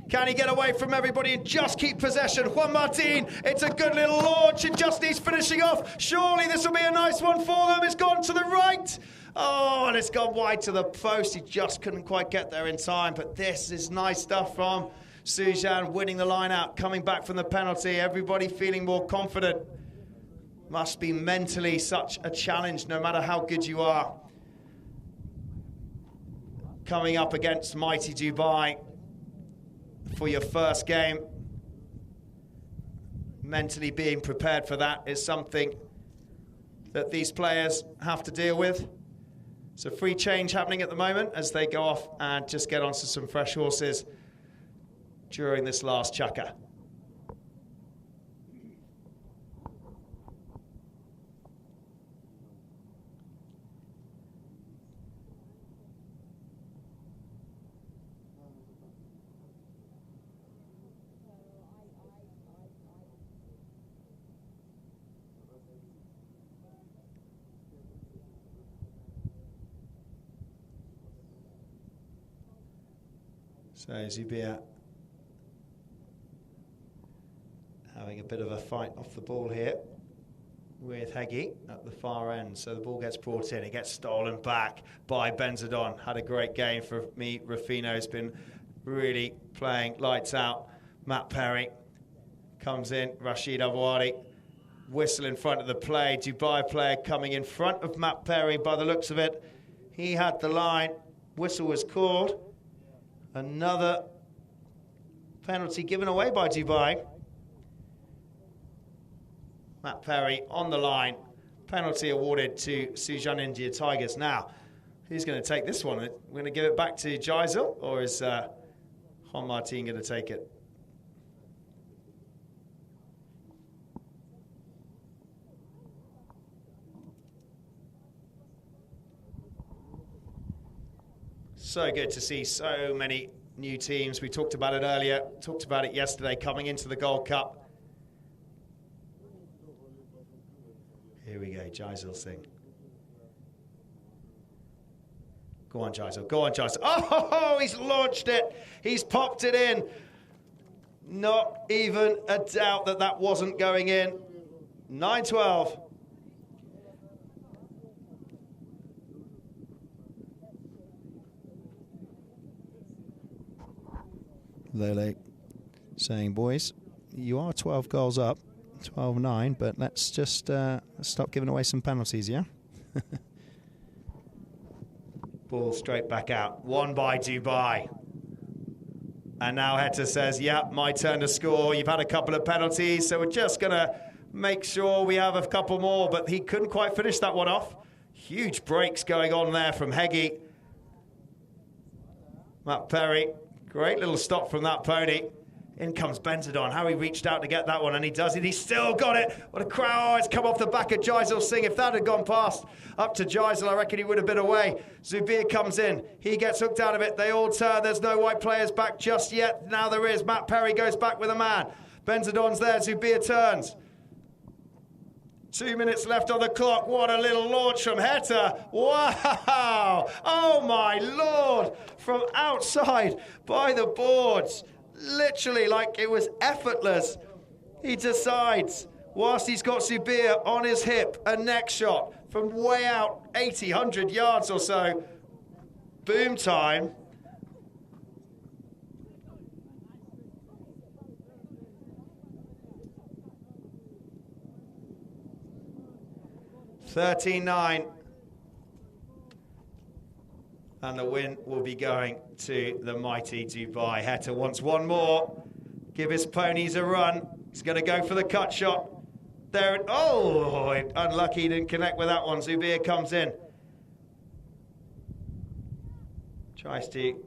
Can he get away from everybody and just keep possession? Juan Martin, it's a good little launch. It just needs finishing off. Surely this will be a nice one for them. It's gone to the right. Oh, and it's gone wide to the post. He just couldn't quite get there in time. But this is nice stuff from Sujan, winning the line out, coming back from the penalty. Everybody feeling more confident. Must be mentally such a challenge, no matter how good you are. Coming up against mighty Dubai for your first game. mentally being prepared for that is something that these players have to deal with. It's a free change happening at the moment as they go off and just get onto some fresh horses during this last chukker. So Zubir having a bit of a fight off the ball here with Heggie at the far end. So the ball gets brought in, it gets stolen back by Benzadon. Had a great game for me. Rufino's been really playing lights out. Matt Perry comes in, Rashid Abouari, whistle in front of the play. Dubai player coming in front of Matt Perry by the looks of it. He had the line, whistle was called. Another penalty given away by Dubai. Matt Perry on the line. Penalty awarded to Sujan India Tigers. Now, who's going to take this one? We're going to give it back to Jaisal, or is Juan Martin going to take it? So good to see so many new teams. We talked about it earlier, talked about it yesterday, coming into the Gold Cup. Here we go, Jaisal Singh. Go on, Jaisal, go on, Jaisal. Oh, he's launched it. He's popped it in. Not even a doubt that that wasn't going in. 9-12. Lele saying, boys, you are 12 goals up, 12-9, but let's just stop giving away some penalties, yeah? Ball straight back out. Won by Dubai. And now Heta says, yeah, my turn to score. You've had a couple of penalties, so we're just going to make sure we have a couple more. But he couldn't quite finish that one off. Huge breaks going on there from Heggie. Matt Perry. Great little stop from that pony. In comes Benzadon. How he reached out to get that one, and he does it. He's still got it. What a crowd. It's come off the back of Jaisal Singh. If that had gone past up to Jaisal, I reckon he would have been away. Zubir comes in. He gets hooked out of it. They all turn. There's no white players back just yet. Now there is. Matt Perry goes back with a man. Benzadon's there. Zubir turns. 2 minutes left on the clock. What a little launch from Heta. Wow. Oh, my Lord. From outside by the boards. Literally like it was effortless. He decides, whilst he's got Zubir on his hip, a neck shot from way out 80, 100 yards or so. Boom time. $13-9, and the win will be going to the mighty Dubai. Heta wants one more. Give his ponies a run. He's going to go for the cut shot. There. Oh, unlucky, he didn't connect with that one. Zubir comes in. Tries to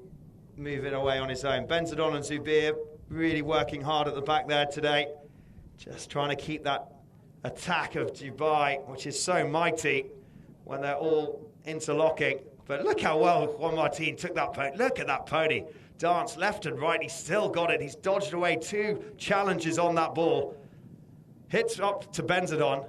move it away on his own. Benzadon and Zubir really working hard at the back there today. Just trying to keep that attack of Dubai, which is so mighty when they're all interlocking. But look how well Juan Martin took that pony. Look at that pony. Dance left and right. He's still got it. He's dodged away 2 challenges on that ball. Hits up to Benzadon.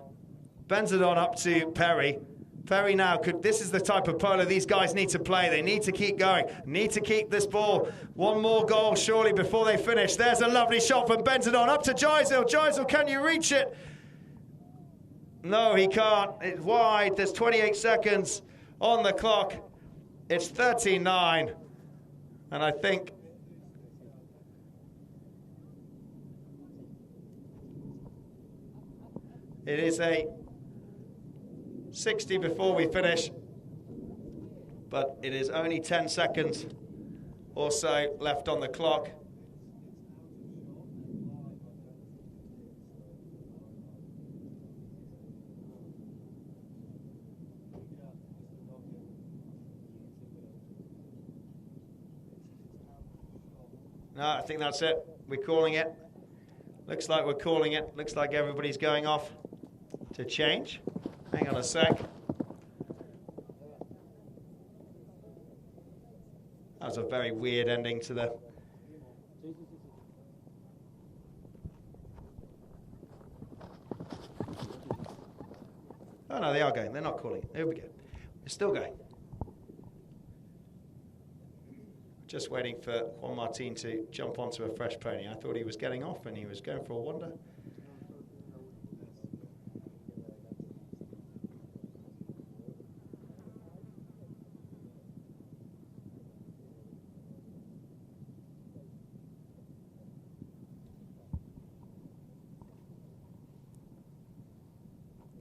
Benzadon up to Perry. Perry now could. This is the type of polo these guys need to play. They need to keep going. Need to keep this ball. One more goal surely before they finish. There's a lovely shot from Benzadon up to Jaisal. Jaisal, can you reach it? No, he can't. It's wide. There's 28 seconds on the clock. It's 13-9. And I think it is a 60 before we finish. But it is only 10 seconds or so left on the clock. No, I think that's it. We're calling it. Looks like we're calling it. Looks like everybody's going off to change. Hang on a sec. That was a very weird ending to the... Oh no, they are going. They're not calling it. There we go. We're still going. Just waiting for Juan Martin to jump onto a fresh pony. I thought he was getting off and he was going for a wander.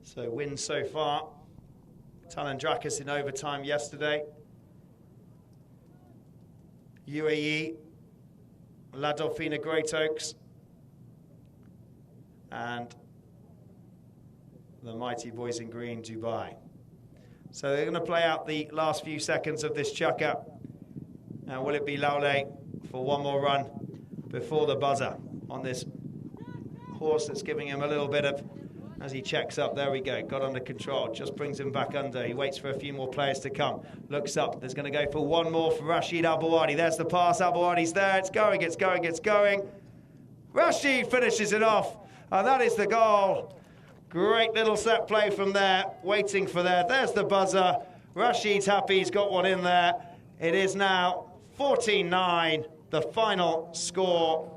So wins so far. Talandrakis in overtime yesterday. UAE, La Dauphine Great Oaks, and the mighty boys in green, Dubai. So they're going to play out the last few seconds of this chukker. And will it be Laule for one more run before the buzzer on this horse that's giving him a little bit of... As he checks up, there we go, got under control, just brings him back under. He waits for a few more players to come, looks up, there's going to go for one more for Rashid Abouadi. There's the pass, Abouadi's there, it's going, it's going, it's going. Rashid finishes it off, and that is the goal. Great little set play from there, waiting for there. There's the buzzer. Rashid's happy, he's got one in there. It is now 14-9, the final score.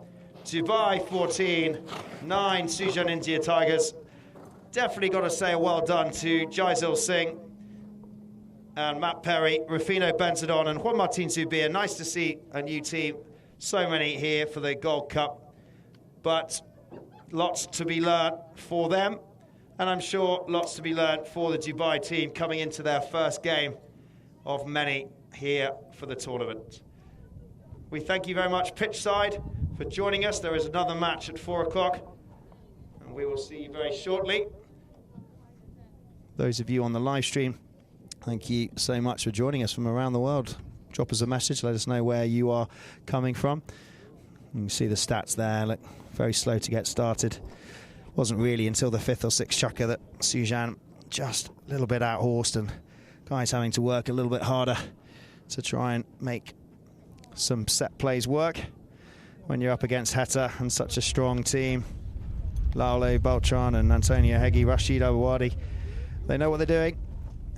Dubai 14, 9 Sujan India Tigers. Definitely got to say a well done to Jaisal Singh and Matt Perry, Rufino Benzadon and Juan Martin Zubir. Nice to see a new team. So many here for the Gold Cup. But lots to be learnt for them. And I'm sure lots to be learnt for the Dubai team coming into their first game of many here for the tournament. We thank you very much, pitchside, for joining us. There is another match at 4 o'clock. And we will see you very shortly. Those of you on the live stream, thank you so much for joining us from around the world. Drop us a message, let us know where you are coming from. You can see the stats there, look, very slow to get started. Wasn't really until the 5th or 6th chukker that Sujan just a little bit out-horsed, and guys having to work a little bit harder to try and make some set plays work when you're up against Heta and such a strong team. Laule, Beltran and Antonio Heggie, Rashid Abouadi. They know what they're doing,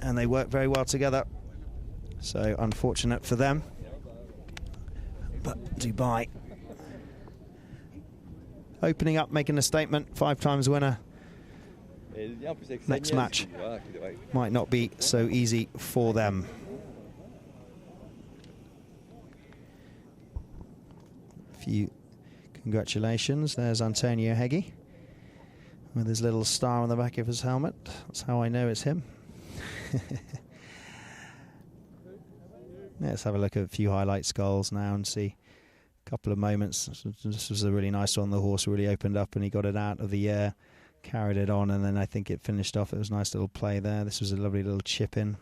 and they work very well together. So unfortunate for them. But Dubai opening up, making a statement, 5 times winner. Next match might not be so easy for them. A few congratulations. There's Antonio Heggie with his little star on the back of his helmet. That's how I know it's him. Let's have a look at a few highlights goals now and see a couple of moments. This was a really nice one. The horse really opened up and he got it out of the air, carried it on, and then I think it finished off. It was a nice little play there. This was a lovely little chip in.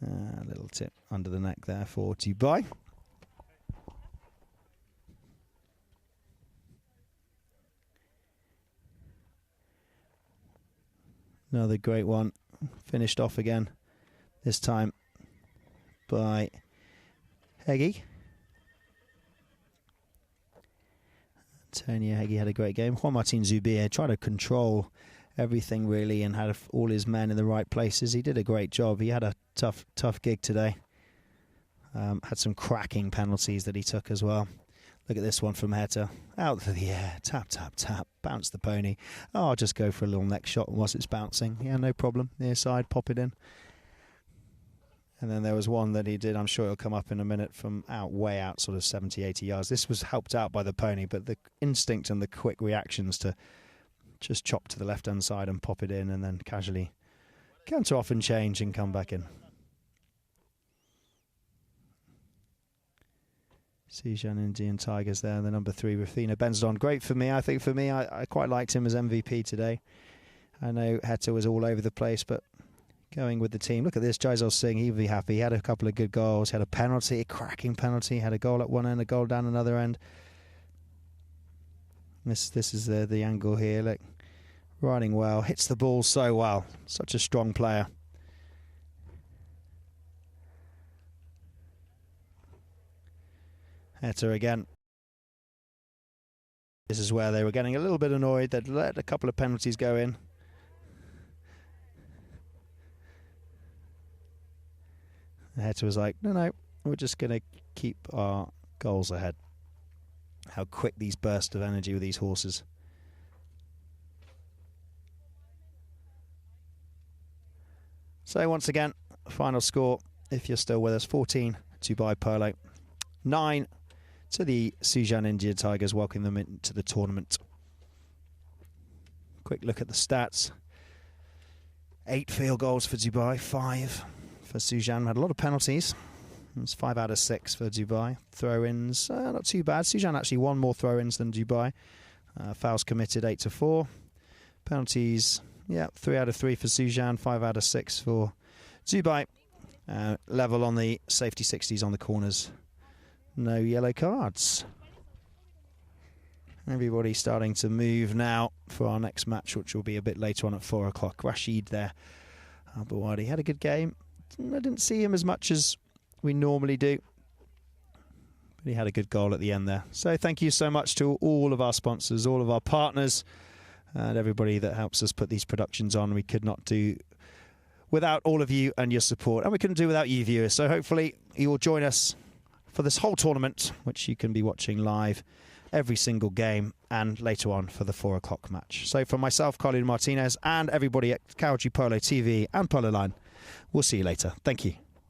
A little tip under the neck there for Dubai. Another great one, finished off again, this time by Heggie. Antonio Heggie had a great game. Juan Martin Zubir tried to control everything really and had all his men in the right places. He did a great job. He had a tough gig today. Had some cracking penalties that he took as well. Look at this one from Heta. Out of the air. Tap, tap, tap. Bounce the pony. Oh, I'll just go for a little neck shot whilst it's bouncing. Yeah, no problem. Near side, pop it in. And then there was one that he did, I'm sure it'll come up in a minute, from way out, sort of 70, 80 yards. This was helped out by the pony, but the instinct and the quick reactions to just chop to the left-hand side and pop it in and then casually canter off and change and come back in. Sujan Indian Tigers there, the number 3, Rufino Benzadon. Great for me. I think for me, I quite liked him as MVP today. I know Heta was all over the place, but going with the team. Look at this, Jaisal Singh, he'd be happy. He had a couple of good goals, had a penalty, a cracking penalty, had a goal at one end, a goal down another end. This is the angle here. Look, riding well, hits the ball so well. Such a strong player. Heta again. This is where they were getting a little bit annoyed. They'd let a couple of penalties go in. Heta was like, no, we're just going to keep our goals ahead. How quick these bursts of energy with these horses. So once again, final score, if you're still with us, 14 Dubai Polo, 9 to the Sujan India Tigers, welcoming them into the tournament. Quick look at the stats. 8 field goals for Dubai, 5 for Sujan. Had a lot of penalties. It was 5 out of 6 for Dubai. Throw-ins, not too bad. Sujan actually won more throw-ins than Dubai. Fouls committed, 8 to 4. Penalties, 3 out of 3 for Sujan, 5 out of 6 for Dubai. Level on the safety 60s on the corners. No yellow cards. Everybody starting to move now for our next match, which will be a bit later on at 4 o'clock. Rashid there. Al-Bawadi had a good game. I didn't see him as much as we normally do, but he had a good goal at the end there. So thank you so much to all of our sponsors, all of our partners, and everybody that helps us put these productions on. We could not do without all of you and your support, and we couldn't do without you viewers. So hopefully you will join us for this whole tournament, which you can be watching live every single game, and later on for the 4 o'clock match. So from myself, Colin Martinez, and everybody at Kawji Polo TV and Polo Line, we'll see you later. Thank you.